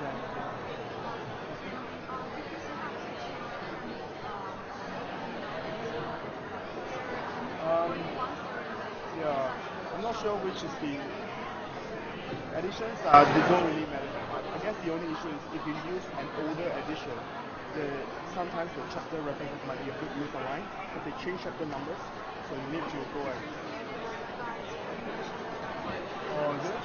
Then, yeah, I'm not sure which is the editions. They don't really matter that much. I guess the only issue is if you use an older edition, sometimes the chapter references might be a bit misaligned, but they change chapter numbers, so you need to go and. Oh, is it?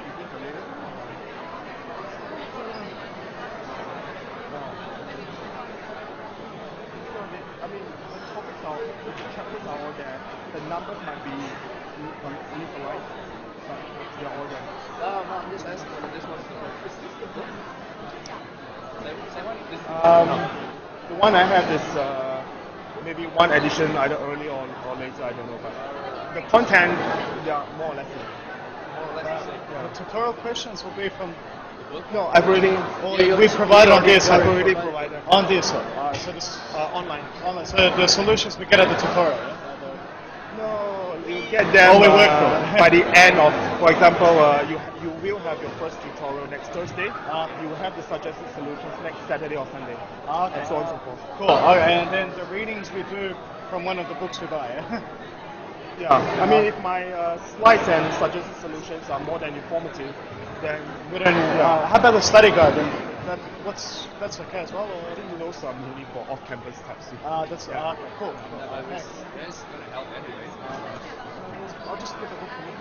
Is it related? I mean, the topics are, the chapters are all there. The numbers might be misaligned, but they're all there. No, I'm just asking whether this one's the book. Is this the book? Same one? This is The one I have is maybe one edition, either early or later, I don't know. But the content, they are more or less the same. more or less the same. The tutorial questions will be from. No, I've already. We provide on this. I've already provided. On this one. So this is Online. online. So the solutions we get at the tutorial. Yeah? No, you get them Oh, we work for by the end of, for example, you will have your first tutorial next Thursday. You will have the suggested solutions next Saturday or Sunday. Okay. And so on and so forth. Cool. Okay. And then the readings we do from one of the books we buy. Yeah? Yeah, I mean, if my slides and suggested solutions are more than informative, then How about the study guide? Then that's okay as well. I think those are mainly for off-campus type students. That's Yeah. okay. Cool. This is going to help anyways. I'll just get the book for you.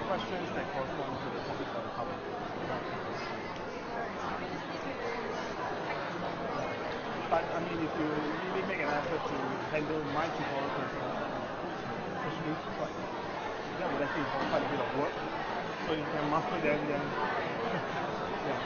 Questions that correspond to the topic of the cover. But I mean, if you really make an effort to handle my tutorial questions, especially that would actually involve quite a bit of work. So you can master them, then yeah.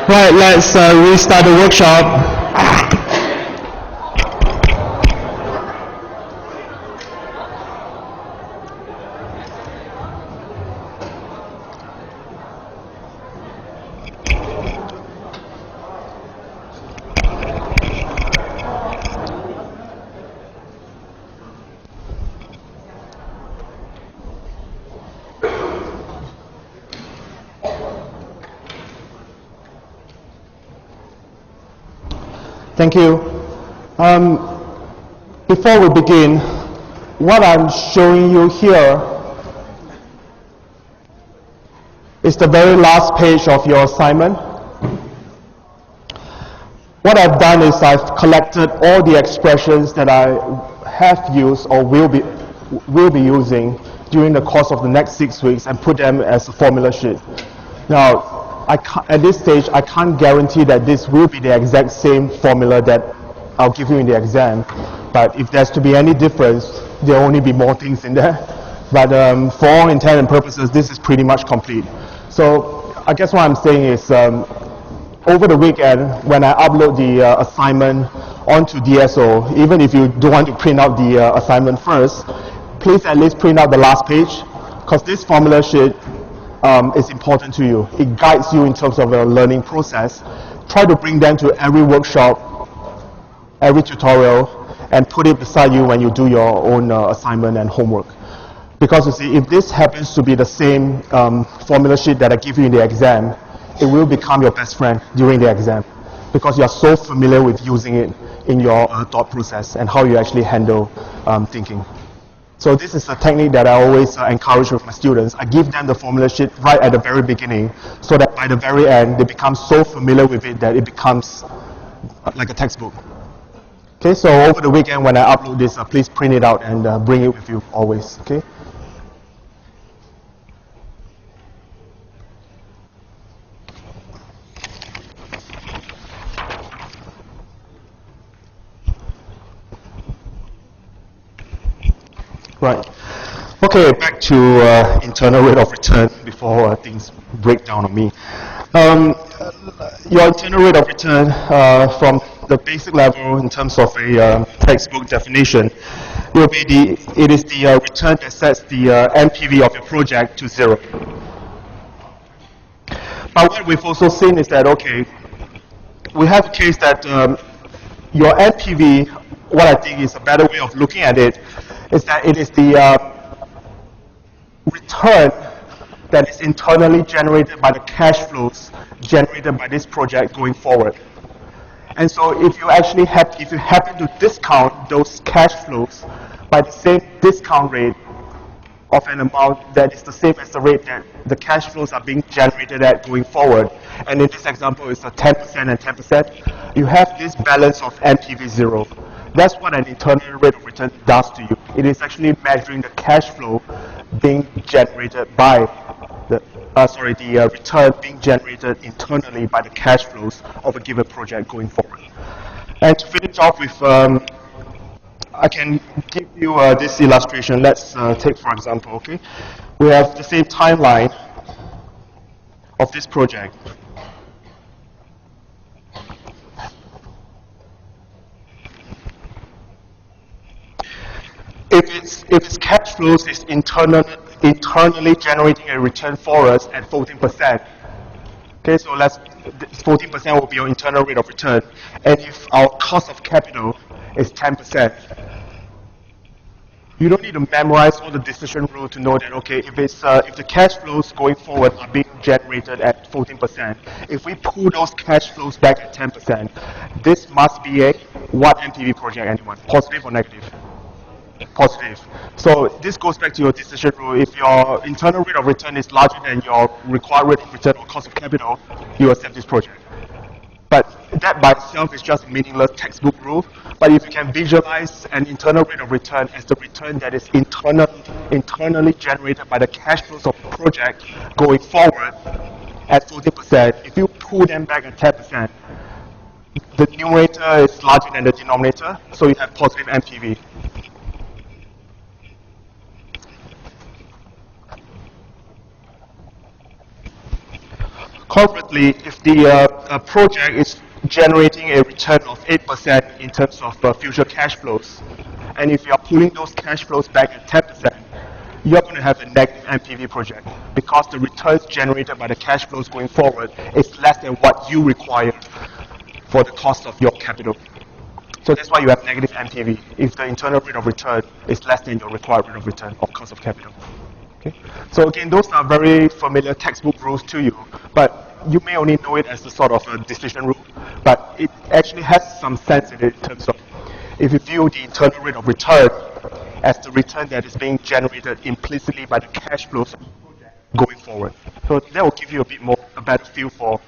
Right, let's restart the workshop. Thank you. Before we begin, what I'm showing you here is the very last page of your assignment. What I've done is I've collected all the expressions that I have used or will be using during the course of the next 6 weeks and put them as a formula sheet. Now, at this stage, I can't guarantee that this will be the exact same formula that I'll give you in the exam. But if there's to be any difference, there'll only be more things in there. But for all intent and purposes, this is pretty much complete. So I guess what I'm saying is, over the weekend, when I upload the assignment onto DSO, even if you don't want to print out the assignment first, please at least print out the last page, because this formula sheet is important to you. It guides you in terms of the learning process. Try to bring them to every workshop, every tutorial, and put it beside you when you do your own assignment and homework. Because you see, if this happens to be the same formula sheet that I give you in the exam, it will become your best friend during the exam, because you're so familiar with using it in your thought process and how you actually handle thinking. So this is a technique that I always encourage with my students. I give them the formula sheet right at the very beginning, so that by the very end, they become so familiar with it that it becomes like a textbook. Okay, so over the weekend when I upload this, please print it out and bring it with you always, okay? Right. Okay, back to internal rate of return before things break down on me. Your internal rate of return from the basic level in terms of a textbook definition will be it is the return that sets the NPV of your project to 0. But what we've also seen is that, okay, we have a case that your NPV, what I think is a better way of looking at it, is that it is the return that is internally generated by the cash flows generated by this project going forward. And so if you actually happen to discount those cash flows by the same discount rate of an amount that is the same as the rate that the cash flows are being generated at going forward, and in this example it's a 10% and 10%, you have this balance of NPV 0. That's what an internal rate of return does to you. It is actually measuring the cash flow being generated by the return being generated internally by the cash flows of a given project going forward. And to finish off with, I can give you this illustration. Let's take, for example, okay, we have the same timeline of this project. If its cash flows is internally generating a return for us at 14%. Okay, so 14% will be your internal rate of return, and if our cost of capital is 10%, you don't need to memorize all the decision rule to know that, okay, if the cash flows going forward are being generated at 14%, if we pull those cash flows back at 10%, this must be a what NPV project, anyone? Positive or negative? Positive. So this goes back to your decision rule. If your internal rate of return is larger than your required rate of return or cost of capital, you accept this project. But that by itself is just a meaningless textbook rule. But if you can visualize an internal rate of return as the return that is internally generated by the cash flows of the project going forward at 40%, if you pull them back at 10%, the numerator is larger than the denominator, so you have positive NPV. Conversely, if the project is generating a return of 8% in terms of future cash flows, and if you are pulling those cash flows back at 10%, you're going to have a negative NPV project because the returns generated by the cash flows going forward is less than what you require for the cost of your capital. So that's why you have negative NPV if the internal rate of return is less than your required rate of return or cost of capital. Okay? So again, those are very familiar textbook rules to you, but you may only know it as a sort of a decision rule, but it actually has some sense in it in terms of if you view the internal rate of return as the return that is being generated implicitly by the cash flows going forward. So that will give you a better feel for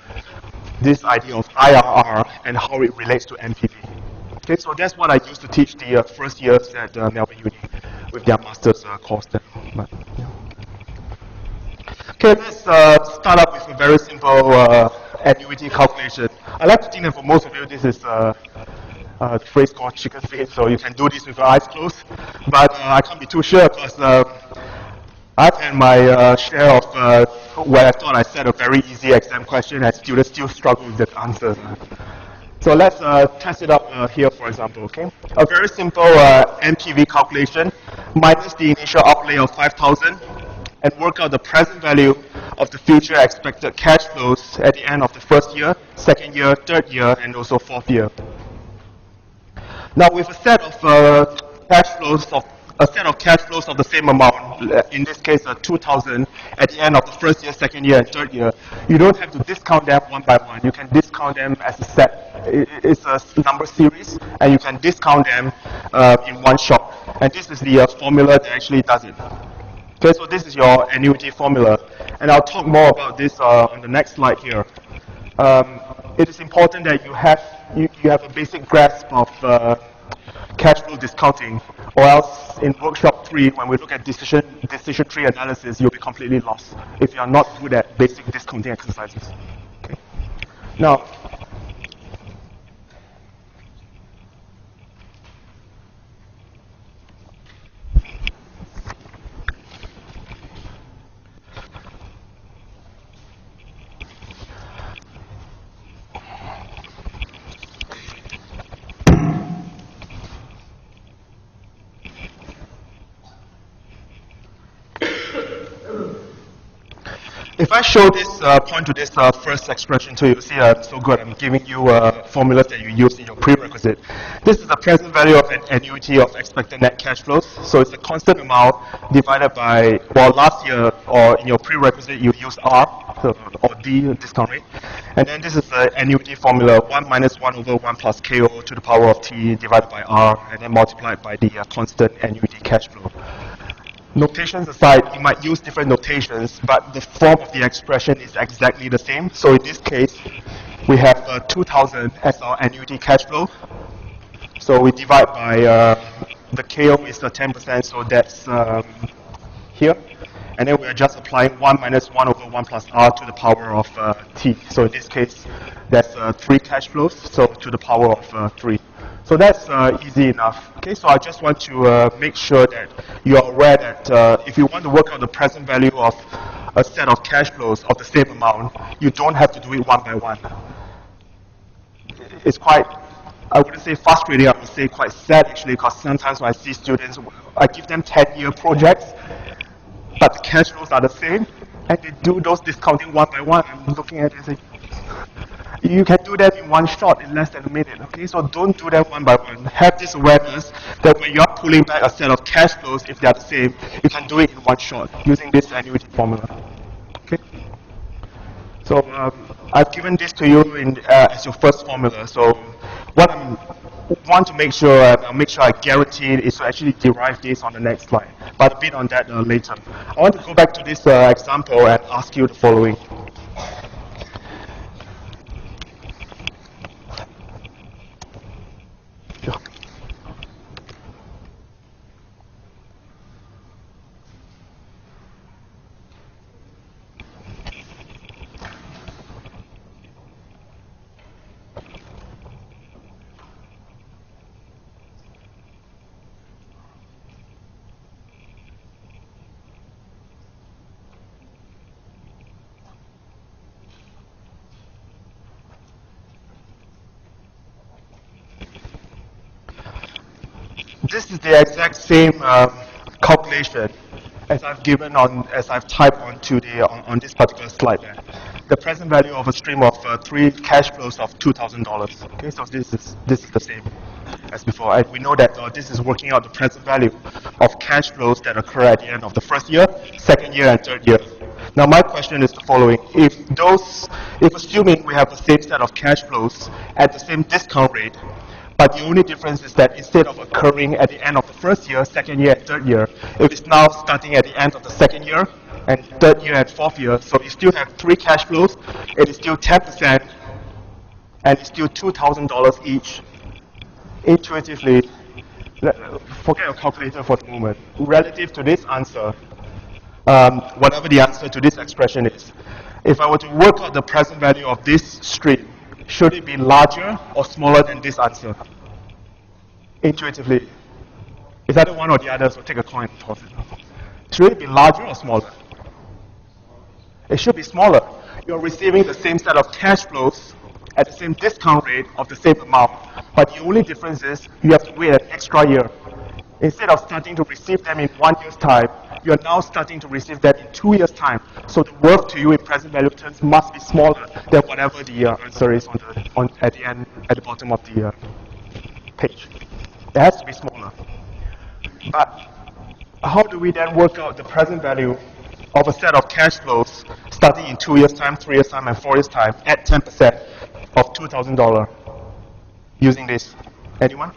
this idea of IRR and how it relates to NPV. Okay, so that's what I used to teach the first years at Melbourne Uni with their master's course there. But, yeah. Okay, let's start up with a very simple annuity calculation. I like to think that for most of you, this is the phrase called chicken feed, so you can do this with your eyes closed. But I can't be too sure because I've had my share of where I thought I set a very easy exam question and students still struggle with the answers. So let's test it out here, for example, okay? A very simple NPV calculation minus the initial outlay of 5,000 and work out the present value of the future expected cash flows at the end of the first year, second year, third year, and also fourth year. Now, with a set of cash flows of the same amount, in this case 2,000 at the end of the first year, second year, and third year, you don't have to discount them one by one. You can discount them as a set. It's a number series, and you can discount them in one shot. And this is the formula that actually does it. Okay, so this is your annuity formula, and I'll talk more about this on the next slide here. It is important that you have a basic grasp of cash flow discounting, or else in workshop 3, when we look at decision tree analysis, you'll be completely lost if you are not good at basic discounting exercises. Okay. Now, if I show this, point to this first expression to you, see, so good, I'm giving you formulas that you use in your prerequisite. This is the present value of an annuity of expected net cash flows. So it's a constant amount divided by, well, last year, or in your prerequisite, you use R, so, or D, discount rate. And then this is the annuity formula, 1 minus 1 over 1 plus KO to the power of T divided by R, and then multiplied by the constant annuity cash flow. Notations aside, you might use different notations, but the form of the expression is exactly the same. So in this case, we have 2,000 as our annuity cash flow. So we divide by, the KO is 10%, so that's here. And then we are just applying 1 minus 1 over 1 plus R to the power of T. So in this case, that's 3 cash flows, so to the power of 3. So that's easy enough. Okay, so I just want to make sure that you are aware that if you want to work out the present value of a set of cash flows of the same amount, you don't have to do it one by one. It's quite, I wouldn't say frustrating, I would say quite sad actually, because sometimes when I see students, I give them 10-year projects, but the cash flows are the same, and they do those discounting one by one. I'm looking at it and saying, you can do that in one shot in less than a minute, okay? So don't do that one by one. Have this awareness that when you're pulling back a set of cash flows, if they're the same, you can do it in one shot using this annuity formula, okay? So I've given this to you as your first formula. So what I want to make sure, I'll make sure I guarantee it, is to actually derive this on the next slide, but a bit on that later. I want to go back to this example and ask you the following. This is the exact same calculation as I've typed onto on this particular slide there. The present value of a stream of 3 cash flows of $2,000. Okay, so this is the same as before. And we know that this is working out the present value of cash flows that occur at the end of the first year, second year, and third year. Now my question is the following: if assuming we have the same set of cash flows at the same discount rate, but the only difference is that instead of occurring at the end of the first year, second year, and third year, it is now starting at the end of the second year, and third year and fourth year. So you still have 3 cash flows, it is still 10%, and it's still $2,000 each. Intuitively, forget your calculator for the moment. Relative to this answer, whatever the answer to this expression is, if I were to work out the present value of this stream, should it be larger or smaller than this answer? Intuitively. It's either one or the other, so take a coin and toss it. Should it be larger or smaller? It should be smaller. You're receiving the same set of cash flows at the same discount rate of the same amount, but the only difference is you have to wait an extra year. Instead of starting to receive them in 1 year's time, you're now starting to receive them in 2 years' time. So the worth to you in present value terms must be smaller than whatever the answer is at the end, at the bottom of the page. It has to be smaller. But how do we then work out the present value of a set of cash flows starting in 2 years' time, 3 years' time, and 4 years' time at 10% of $2,000 using this? Anyone?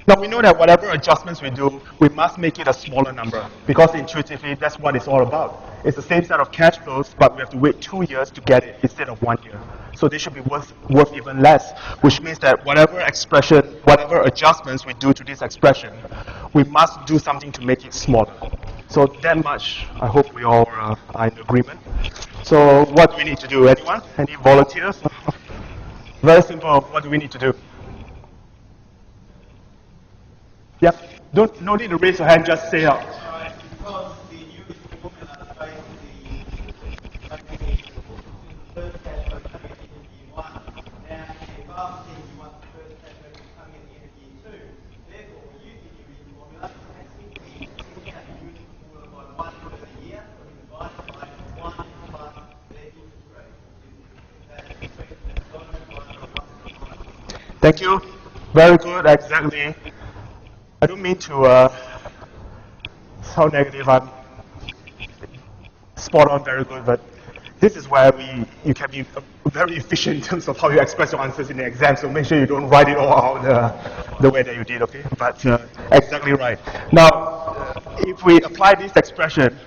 Now we know that whatever adjustments we do, we must make it a smaller number, because intuitively that's what it's all about. It's the same set of cash flows, but we have to wait 2 years to get it instead of 1 year. So they should be worth even less, which means that whatever expression, whatever adjustments we do to this expression, we must do something to make it smaller. So that much, I hope we all are in agreement. So what do we need to do? Anyone? Any volunteers? Very simple. What do we need to do? Yeah, no need to raise your hand, just say out. Because the annuity formula basically the first cash flow coming at the end of year 1. Now, if after 10 you want the first cash flow coming at the end of year 2, therefore, using your annuity formula, you can simply discount the annuity formula by 1 per year, or you divide it by 1 plus their interest rate. That's the question that's got to be one. Thank you. Very good, exactly. I don't mean to sound negative. I'm spot on, very good, but this is where you can be very efficient in terms of how you express your answers in the exam, so make sure you don't write it all out the way that you did, okay? But exactly right. Now, if we apply this expression,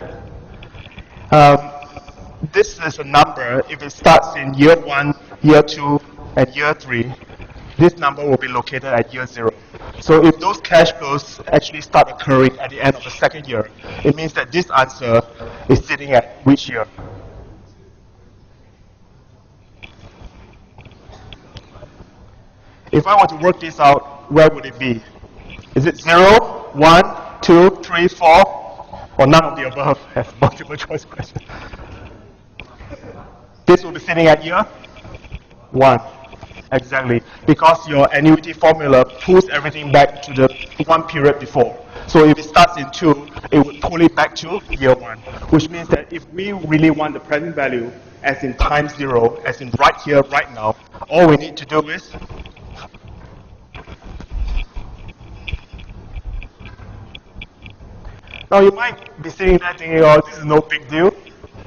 this is a number, if it starts in year 1, year 2, and year 3, this number will be located at year 0. So if those cash flows actually start occurring at the end of the second year, it means that this answer is sitting at which year? If I were to work this out, where would it be? Is it 0, 1, 2, 3, 4, or none of the above as multiple choice question? This will be sitting at year 1. Exactly, because your annuity formula pulls everything back to the 1 period before. So if it starts in 2, it would pull it back to year 1, which means that if we really want the present value as in time 0, as in right here, right now, all we need to do is now you might be sitting there thinking, oh, this is no big deal.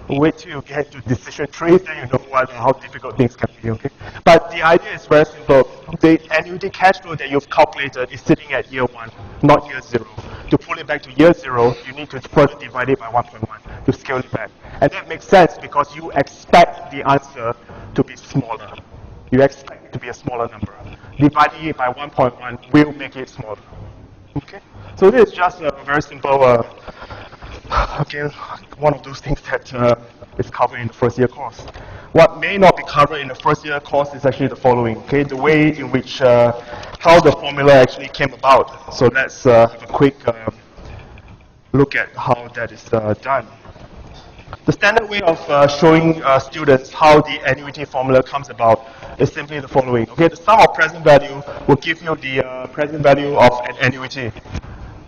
Wait till you get to decision trees, then you know how difficult things can be, okay? But the idea is very simple. The annuity cash flow that you've calculated is sitting at year 1, not year 0. To pull it back to year 0, you need to further divide it by 1.1 to scale it back. And that makes sense because you expect the answer to be smaller. You expect it to be a smaller number. Dividing it by 1.1 will make it smaller. Okay? So this is just a very simple again, one of those things that is covered in the first year course. What may not be covered in the first year course is actually the following, okay? The way in which, how the formula actually came about. So let's have a quick look at how that is done. The standard way of showing students how the annuity formula comes about is simply the following. Okay, the sum of present value will give you the present value of an annuity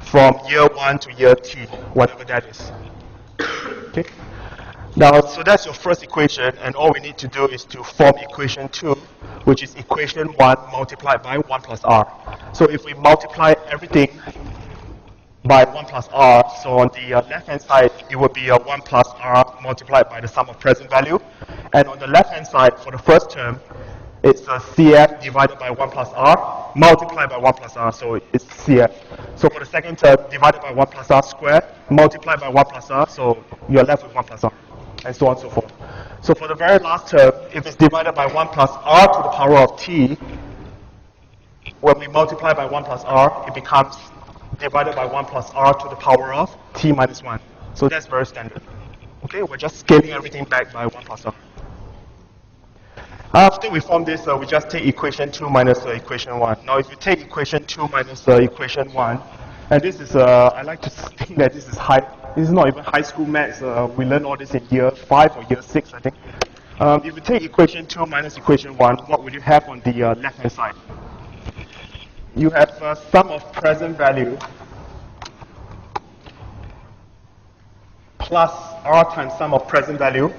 from year 1 to year t, whatever that is. Okay. Now, so that's your first equation, and all we need to do is to form equation 2, which is equation 1 multiplied by 1 plus r. So if we multiply everything by 1 plus r, so on the left-hand side, it would be 1 plus r multiplied by the sum of present value. And on the left-hand side, for the first term, it's CF divided by 1 plus r multiplied by 1 plus r, so it's CF. So for the second term, divided by 1 plus r squared multiplied by 1 plus r, so you're left with 1 plus r, and so on and so forth. So for the very last term, if it's divided by 1 plus r to the power of t, when we multiply by 1 plus r, it becomes divided by 1 plus r to the power of t minus 1. So that's very standard. Okay, we're just scaling everything back by 1 plus r. After we form this, we just take equation 2 minus equation 1. Now, if you take equation 2 minus equation 1, and this is, I like to think that this is not even high school maths. We learn all this in year 5 or year 6, I think. If you take equation 2 minus equation 1, what will you have on the left-hand side? You have sum of present value plus r times sum of present value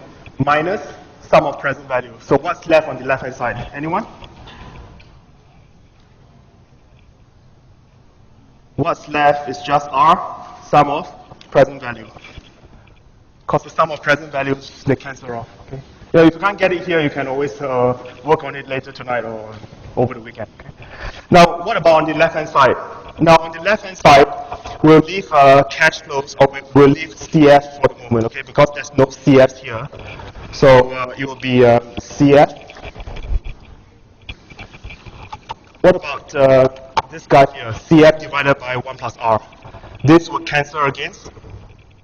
minus sum of present value. So what's left on the left-hand side? Anyone? What's left is just r, sum of present value. Because the sum of present values, they cancel off. Okay? Yeah, if you can't get it here, you can always work on it later tonight or over the weekend. Okay? Now, what about on the left-hand side? Now, on the left-hand side, we'll leave cash flows, or we'll leave CF for the moment, okay? Because there's no CFs here. So it will be CF. What about this guy here? CF divided by 1 plus R. This will cancel against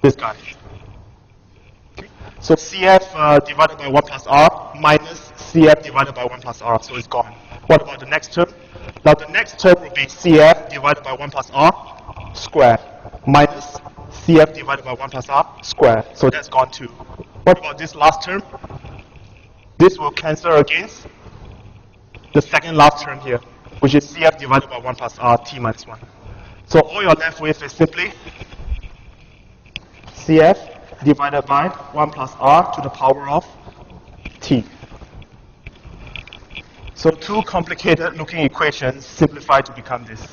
this guy. Okay. So CF divided by 1 plus R minus CF divided by 1 plus R. So it's gone. What about the next term? Now the next term will be CF divided by 1 plus R squared minus CF divided by 1 plus R squared. So that's gone too. What about this last term? This will cancel against the second last term here, which is CF divided by 1 plus R t minus 1. So all you're left with is simply CF divided by 1 plus R to the power of t. So two complicated looking equations simplify to become this.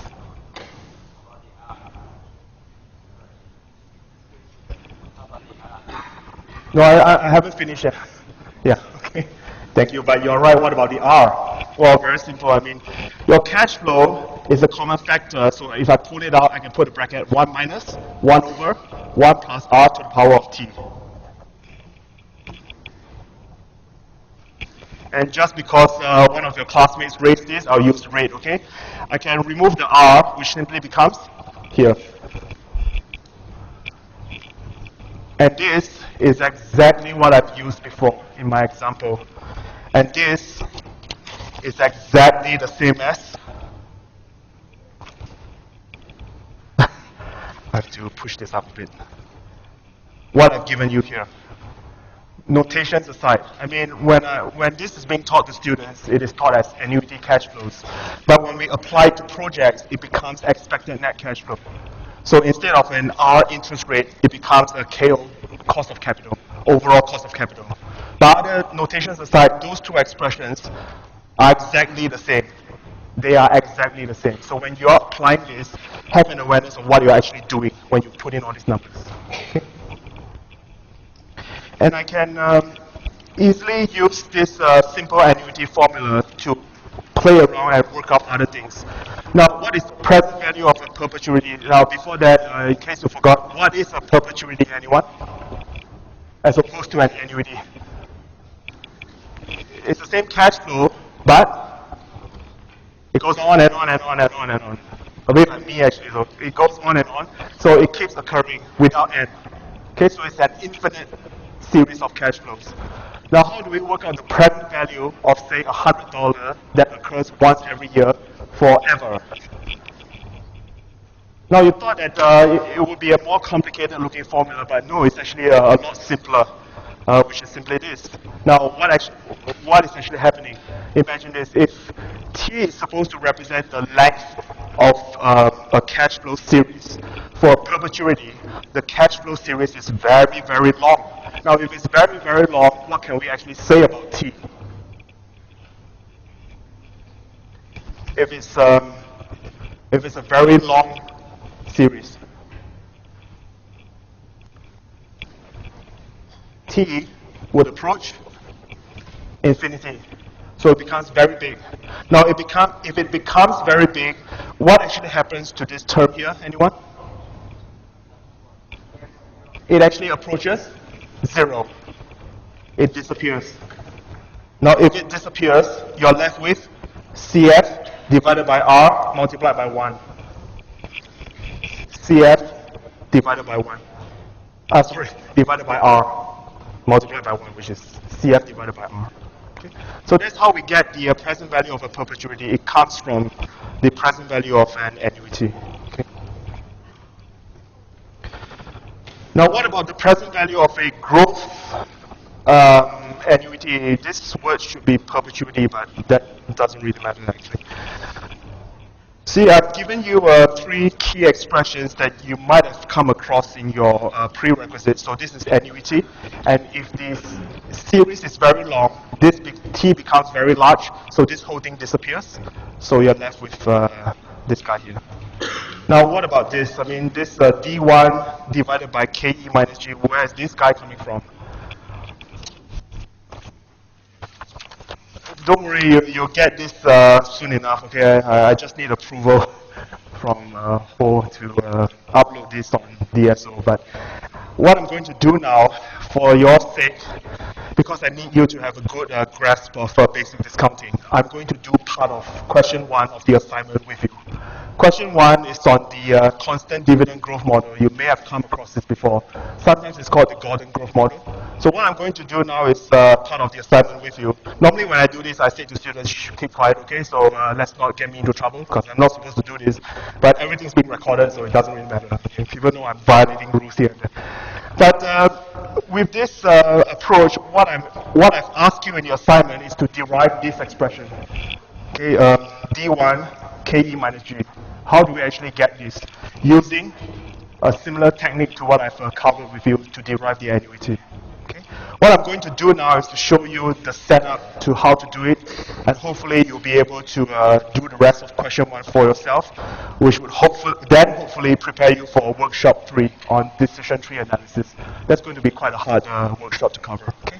No, I haven't finished yet. Yeah, okay. Thank you, but you're right. What about the R? Well, very simple. I mean, your cash flow is a common factor. So if I pull it out, I can put a bracket 1 minus 1 over 1 plus R to the power of t. And just because one of your classmates raised this, I'll use the rate, okay? I can remove the R, which simply becomes here. And this is exactly what I've used before in my example. And this is exactly the same as I have to push this up a bit. What I've given you here. Notations aside, I mean, when this is being taught to students, it is taught as annuity cash flows. But when we apply it to projects, it becomes expected net cash flow. So instead of an R interest rate, it becomes a KO, cost of capital, overall cost of capital. But other notations aside, those two expressions are exactly the same. They are exactly the same. So when you're applying this, have an awareness of what you're actually doing when you put in all these numbers. Okay? And I can easily use this simple annuity formula to play around and work out other things. Now, what is the present value of a perpetuity? Now, before that, in case you forgot, what is a perpetuity, anyone? As opposed to an annuity. It's the same cash flow, but it goes on and on and on and on and on. A bit like me, actually. So it goes on and on, so it keeps occurring without end. Okay, so it's an infinite series of cash flows. Now, how do we work out the present value of, say, $100 that occurs once every year forever? Now you thought that it would be a more complicated looking formula, but no, it's actually a lot simpler, which is simply this. Now what is actually happening? Imagine this, if T is supposed to represent the length of a cash flow series, for perpetuity, the cash flow series is very, very long. Now if it's very, very long, what can we actually say about T? If it's a very long series, T would approach infinity. So it becomes very big. Now if it becomes very big, what actually happens to this term here, anyone? It actually approaches 0. It disappears. Now if it disappears, you're left with CF divided by R multiplied by 1. CF divided by 1. Divided by R multiplied by 1, which is CF divided by R. Okay. So that's how we get the present value of a perpetuity. It comes from the present value of an annuity. Okay. Now what about the present value of a growth annuity? This word should be perpetuity, but that doesn't really matter actually. See, I've given you 3 key expressions that you might have come across in your prerequisites. So this is annuity, and if this series is very long, this T becomes very large, so this whole thing disappears. So you're left with this guy here. Now what about this? I mean, this D1 divided by KE minus G, where is this guy coming from? Don't worry, you'll get this soon enough, okay? I just need approval from Ho to upload this on DSO. But what I'm going to do now, for your sake, because I need you to have a good grasp of basic discounting, I'm going to do part of question 1 of the assignment with you. Question 1 is on the constant dividend growth model. You may have come across this before. Sometimes it's called the Gordon growth model. So what I'm going to do now is part of the assignment with you. Normally when I do this, I say to students, shh, keep quiet, okay? So let's not get me into trouble, because I'm not supposed to do this. But everything's being recorded, so it doesn't really matter. Okay? People know I'm violating rules here and there. But with this approach, what I've asked you in your assignment is to derive this expression. Okay, D1 KE minus G. How do we actually get this? Using a similar technique to what I've covered with you to derive the annuity. Okay? What I'm going to do now is to show you the setup to how to do it, and hopefully you'll be able to do the rest of question 1 for yourself, which would hopefully prepare you for workshop 3 on decision tree analysis. That's going to be quite a hard workshop to cover. Okay?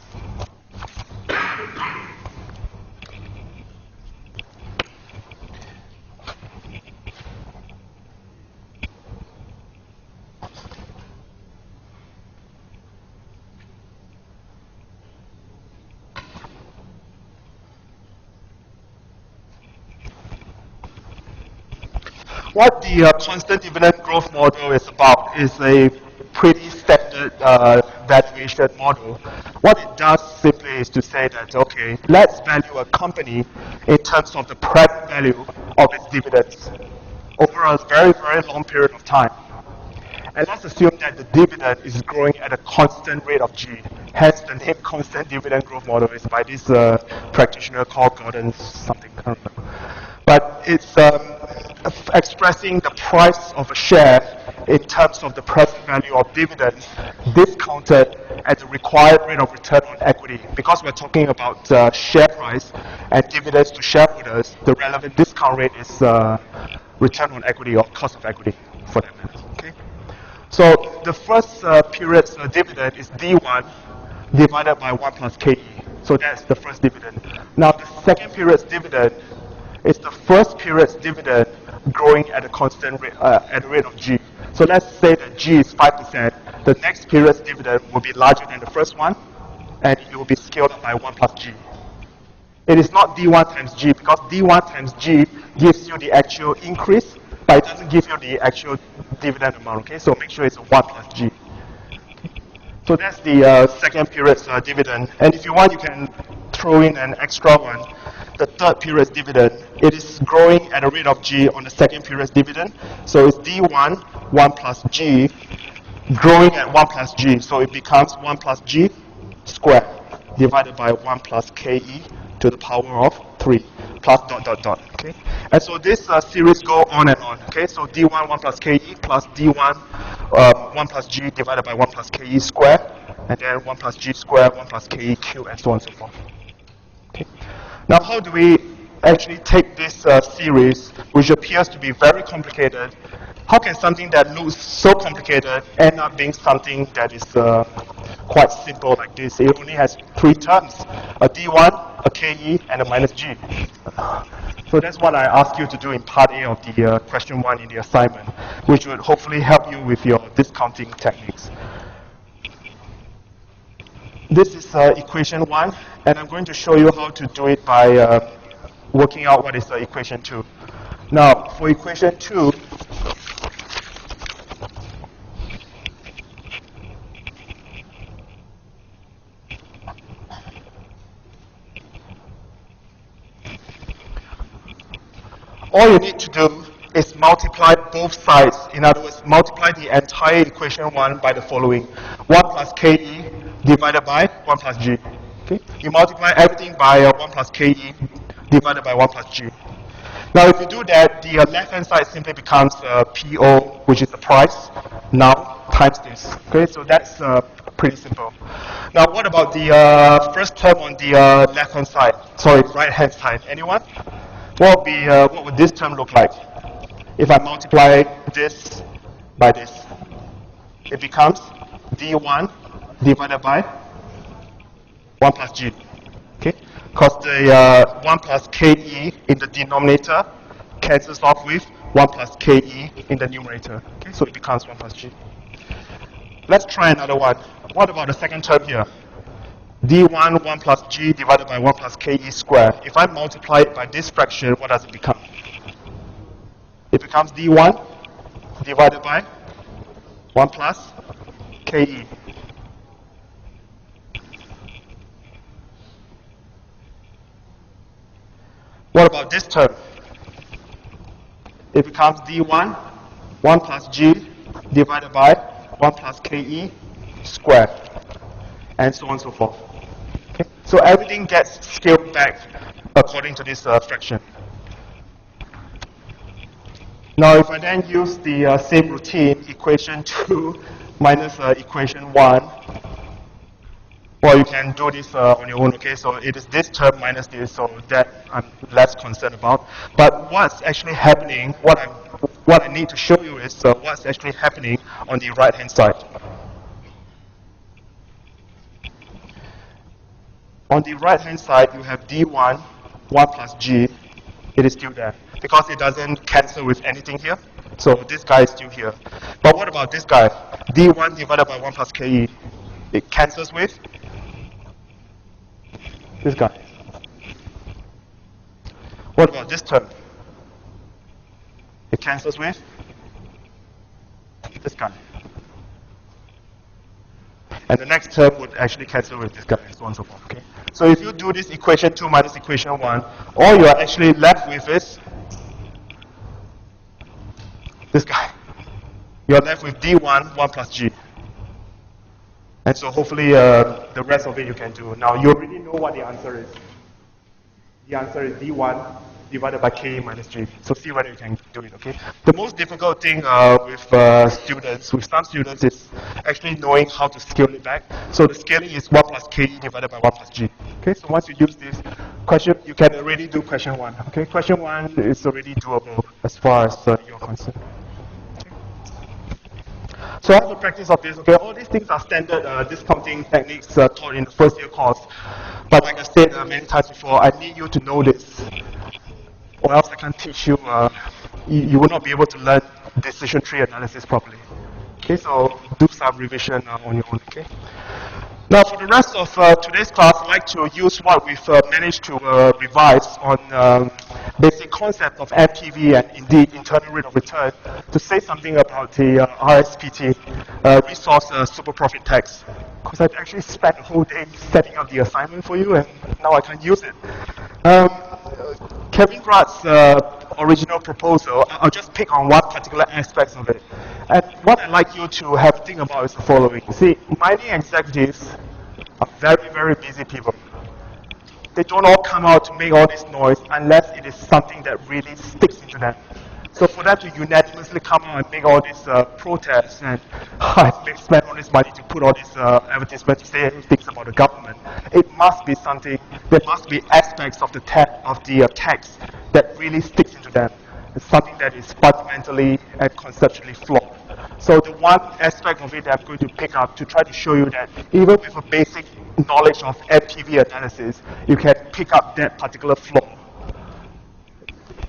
What the constant dividend growth model is about is a pretty standard valuation model. What it does simply is to say that, okay, let's value a company in terms of the present value of its dividends over a very, very long period of time. And let's assume that the dividend is growing at a constant rate of G. Hence, the name constant dividend growth model is by this practitioner called Gordon something, I don't remember. But it's expressing the price of a share in terms of the present value of dividends discounted at the required rate of return on equity. Because we're talking about share price and dividends to shareholders, the relevant discount rate is return on equity or cost of equity for that matter. Okay? So the first period's dividend is D1 divided by 1 plus KE. So that's the first dividend. Now the second period's dividend is the first period's dividend growing at a constant rate, at a rate of G. So let's say that G is 5%. The next period's dividend will be larger than the first one, and it will be scaled up by 1 plus G. It is not D1 times G, because D1 times G gives you the actual increase, but it doesn't give you the actual dividend amount, okay? So make sure it's 1 plus G. So that's the second period's dividend. And if you want, you can throw in an extra one, the third period's dividend, it is growing at a rate of G on the second period's dividend. So it's D1, 1 plus G, growing at 1 plus G. So it becomes 1 plus G squared divided by 1 plus KE to the power of 3 plus dot dot dot. Okay, and so this series go on and on. Okay, so D1 1 plus KE plus D1 1 plus G divided by 1 plus KE squared, and then 1 plus G squared, 1 plus KE cubed, and so on and so forth. Okay. Now, how do we actually take this series, which appears to be very complicated? How can something that looks so complicated end up being something that is quite simple like this? It only has 3 terms, a D1, a KE, and a minus G. So that's what I asked you to do in part A of the question 1 in the assignment, which would hopefully help you with your discounting techniques. This is equation 1, and I'm going to show you how to do it by working out what is equation 2. Now, for equation 2, all you need to do is multiply both sides. In other words, multiply the entire equation 1 by the following. 1 plus KE divided by 1 plus G. Okay? You multiply everything by 1 plus KE divided by 1 plus G. Now, if you do that, the left-hand side simply becomes PO, which is the price, now times this. Okay, so that's pretty simple. Now, what about the first term on the left-hand side? Sorry, right-hand side. Anyone? What would this term look like? If I multiply this by this, it becomes D1 divided by 1 plus G. Okay? Because the 1 plus KE in the denominator cancels off with 1 plus KE in the numerator. Okay? So it becomes 1 plus G. Let's try another one. What about the second term here? D1, 1 plus G divided by 1 plus KE squared. If I multiply it by this fraction, what does it become? It becomes D1 divided by 1 plus KE. What about this term? It becomes D1, 1 plus G divided by 1 plus KE squared, and so on and so forth. Okay? So everything gets scaled back according to this fraction. Now, if I then use the same routine, equation 2 minus equation 1, well, you can do this on your own, okay? So it is this term minus this, so that I'm less concerned about. But what's actually happening, what I need to show you is what's actually happening on the right-hand side. On the right-hand side, you have D1, 1 plus G. It is still there, because it doesn't cancel with anything here. So this guy is still here. But what about this guy? D1 divided by 1 plus KE. It cancels with this guy. What about this term? It cancels with this guy. And the next term would actually cancel with this guy, and so on and so forth. Okay? So if you do this equation 2 minus equation 1, all you are actually left with is this guy. You're left with D1, 1 plus G. And so hopefully the rest of it you can do. Now you already know what the answer is. The answer is D1 divided by K minus G. So see whether you can do it, okay? The most difficult thing with some students, is actually knowing how to scale it back. So the scaling is 1 plus K divided by 1 plus G. Okay, so once you use this question, you can already do question 1. Okay, question 1 is already doable as far as you're concerned. So I have a practice of this. Okay, all these things are standard discounting techniques taught in the first year course. But like I said many times before, I need you to know this, or else I can't teach you. You will not be able to learn decision tree analysis properly. Okay, so do some revision on your own. Okay. Now, for the rest of today's class, I'd like to use what we've managed to revise on basic concept of NPV and indeed internal rate of return to say something about the RSPT, resource super profit tax. Because I actually spent a whole day setting up the assignment for you and now I can't use it. Kevin Rudd's original proposal, I'll just pick on one particular aspect of it. And what I'd like you to have to think about is the following. See, mining executives are very, very busy people. They don't all come out to make all this noise unless it is something that really sticks into them. So for them to unanimously come out and make all these protests and spend all this money to put all these advertisements to say things about the government, it must be something, there must be aspects of the text that really sticks into them. It's something that is fundamentally and conceptually flawed. So the one aspect of it that I'm going to pick up to try to show you that even with a basic knowledge of NPV analysis, you can pick up that particular flaw.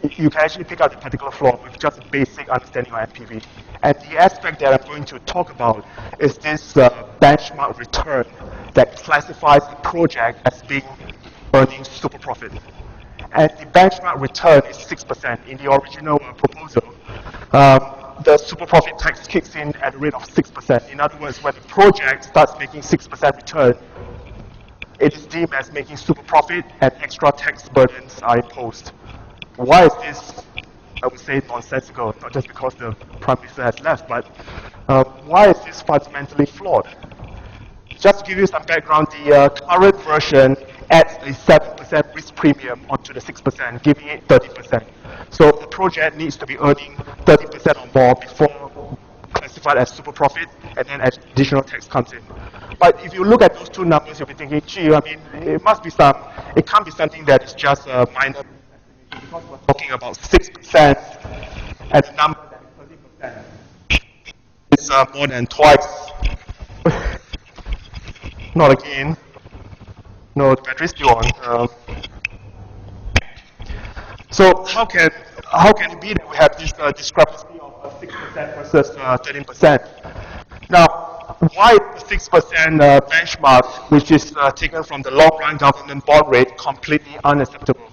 You can actually pick out the particular flaw with just a basic understanding of NPV. And the aspect that I'm going to talk about is this benchmark return that classifies a project as being earning super profit. And the benchmark return is 6%. In the original proposal, the super profit tax kicks in at a rate of 6%. In other words, when the project starts making 6% return, it is deemed as making super profit and extra tax burdens are imposed. Why is this, I would say, nonsensical? Not just because the Prime Minister has left, but why is this fundamentally flawed? Just to give you some background, the current version adds a 7% risk premium onto the 6%, giving it 30%. So the project needs to be earning 30% or more before classified as super profit, and then additional tax comes in. But if you look at those two numbers, you'll be thinking, gee, I mean, it must be it can't be something that is just a minor, because we're talking about 6% and a number that is 30%. It's more than twice. Not again. No, the battery's still on. So how can it be that we have this discrepancy of 6% versus 13%? Now, why the 6% benchmark, which is taken from the long-run government bond rate, completely unacceptable?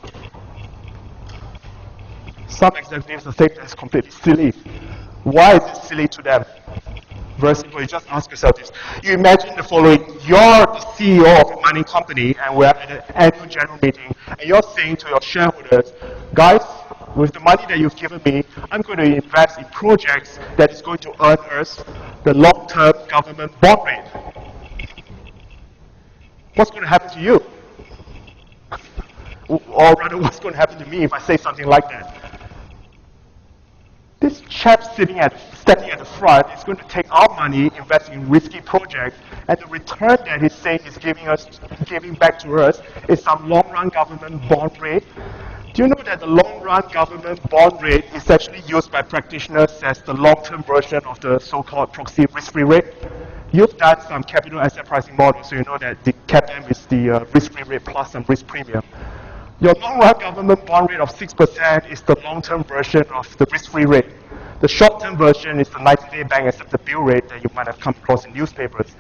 Some executives think that's completely silly. Why is it silly to them? Very simple, you just ask yourself this. You imagine the following, you're the CEO of a mining company and we're at an annual general meeting and you're saying to your shareholders, guys, with the money that you've given me, I'm going to invest in projects that is going to earn us the long-term government bond rate. What's going to happen to you? Or rather, what's going to happen to me if I say something like that? This chap standing at the front is going to take our money, invest in risky projects, and the return that he's saying he's giving back to us is some long-run government bond rate. Do you know that the long-run government bond rate is actually used by practitioners as the long-term version of the so-called proxy risk-free rate? You've done some capital asset pricing models, so you know that the CAPM is the risk-free rate plus some risk premium. Your long-run government bond rate of 6% is the long-term version of the risk-free rate. The short-term version is the 90-day bank accepted bill rate that you might have come across in newspapers.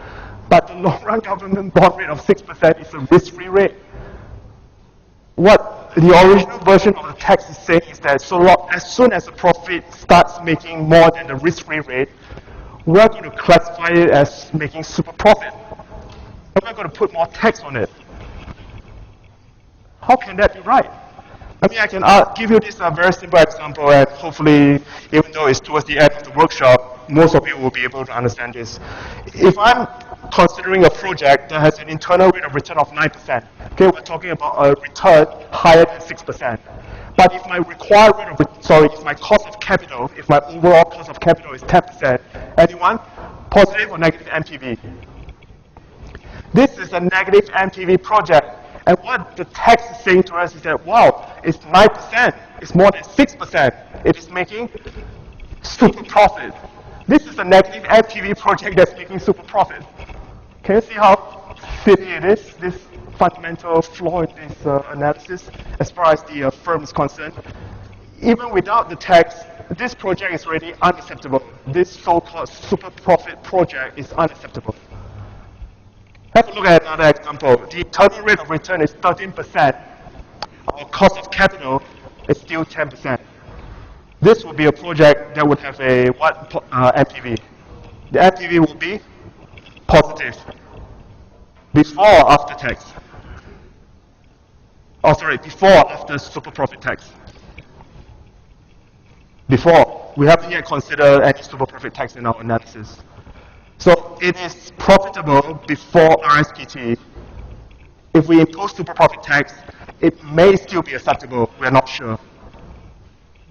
But the long-run government bond rate of 6% is a risk-free rate. What the original version of the text is saying is that as soon as the profit starts making more than the risk-free rate, we're going to classify it as making super profit. And we're going to put more tax on it. How can that be right? I mean, I can give you this very simple example, and hopefully, even though it's towards the end of the workshop, most of you will be able to understand this. If I'm considering a project that has an internal rate of return of 9%, okay, we're talking about a return higher than 6%. But if my if my cost of capital, if my overall cost of capital is 10%, anyone? Positive or negative NPV? This is a negative NPV project. And what the text is saying to us is that, wow, it's 9%, it's more than 6%. It is making super profit. This is a negative NPV project that's making super profit. Can you see how silly it is, this fundamental flaw in this analysis as far as the firm is concerned? Even without the text, this project is already unacceptable. This so-called super profit project is unacceptable. Have a look at another example. The internal rate of return is 13%. Our cost of capital it's still 10%. This will be a project that would have a what NPV? The NPV will be positive before or after tax. Oh, sorry, before or after super profit tax. Before. We haven't yet considered any super profit tax in our analysis. So it is profitable before RSPT. If we impose super profit tax, it may still be acceptable. We're not sure.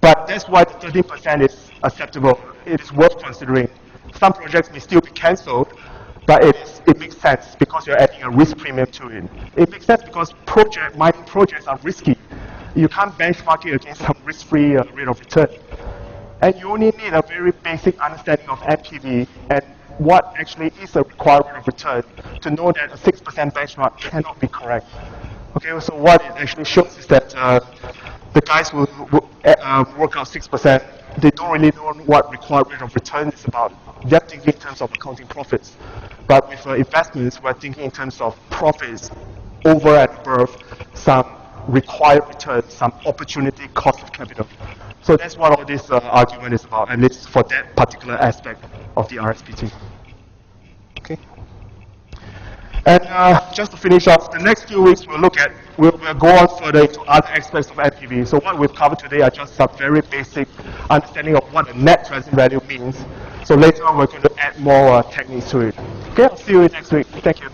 But that's why the 13% is acceptable. It is worth considering. Some projects may still be cancelled, but it makes sense because you're adding a risk premium to it. It makes sense because mining projects are risky. You can't benchmark it against some risk-free rate of return. And you only need a very basic understanding of NPV and what actually is a required rate of return to know that a 6% benchmark cannot be correct. Okay, so what it actually shows is that the guys who work out 6%, they don't really know what required rate of return is about. They're thinking in terms of accounting profits. But with investments, we're thinking in terms of profits over and above some required return, some opportunity cost of capital. So that's what all this argument is about, and it's for that particular aspect of the RSPT. Okay. And just to finish off, the next few weeks we'll go on further into other aspects of NPV. So what we've covered today are just some very basic understanding of what a net present value means. So later on we're going to add more techniques to it. Okay, I'll see you next week. Thank you.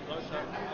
Closer.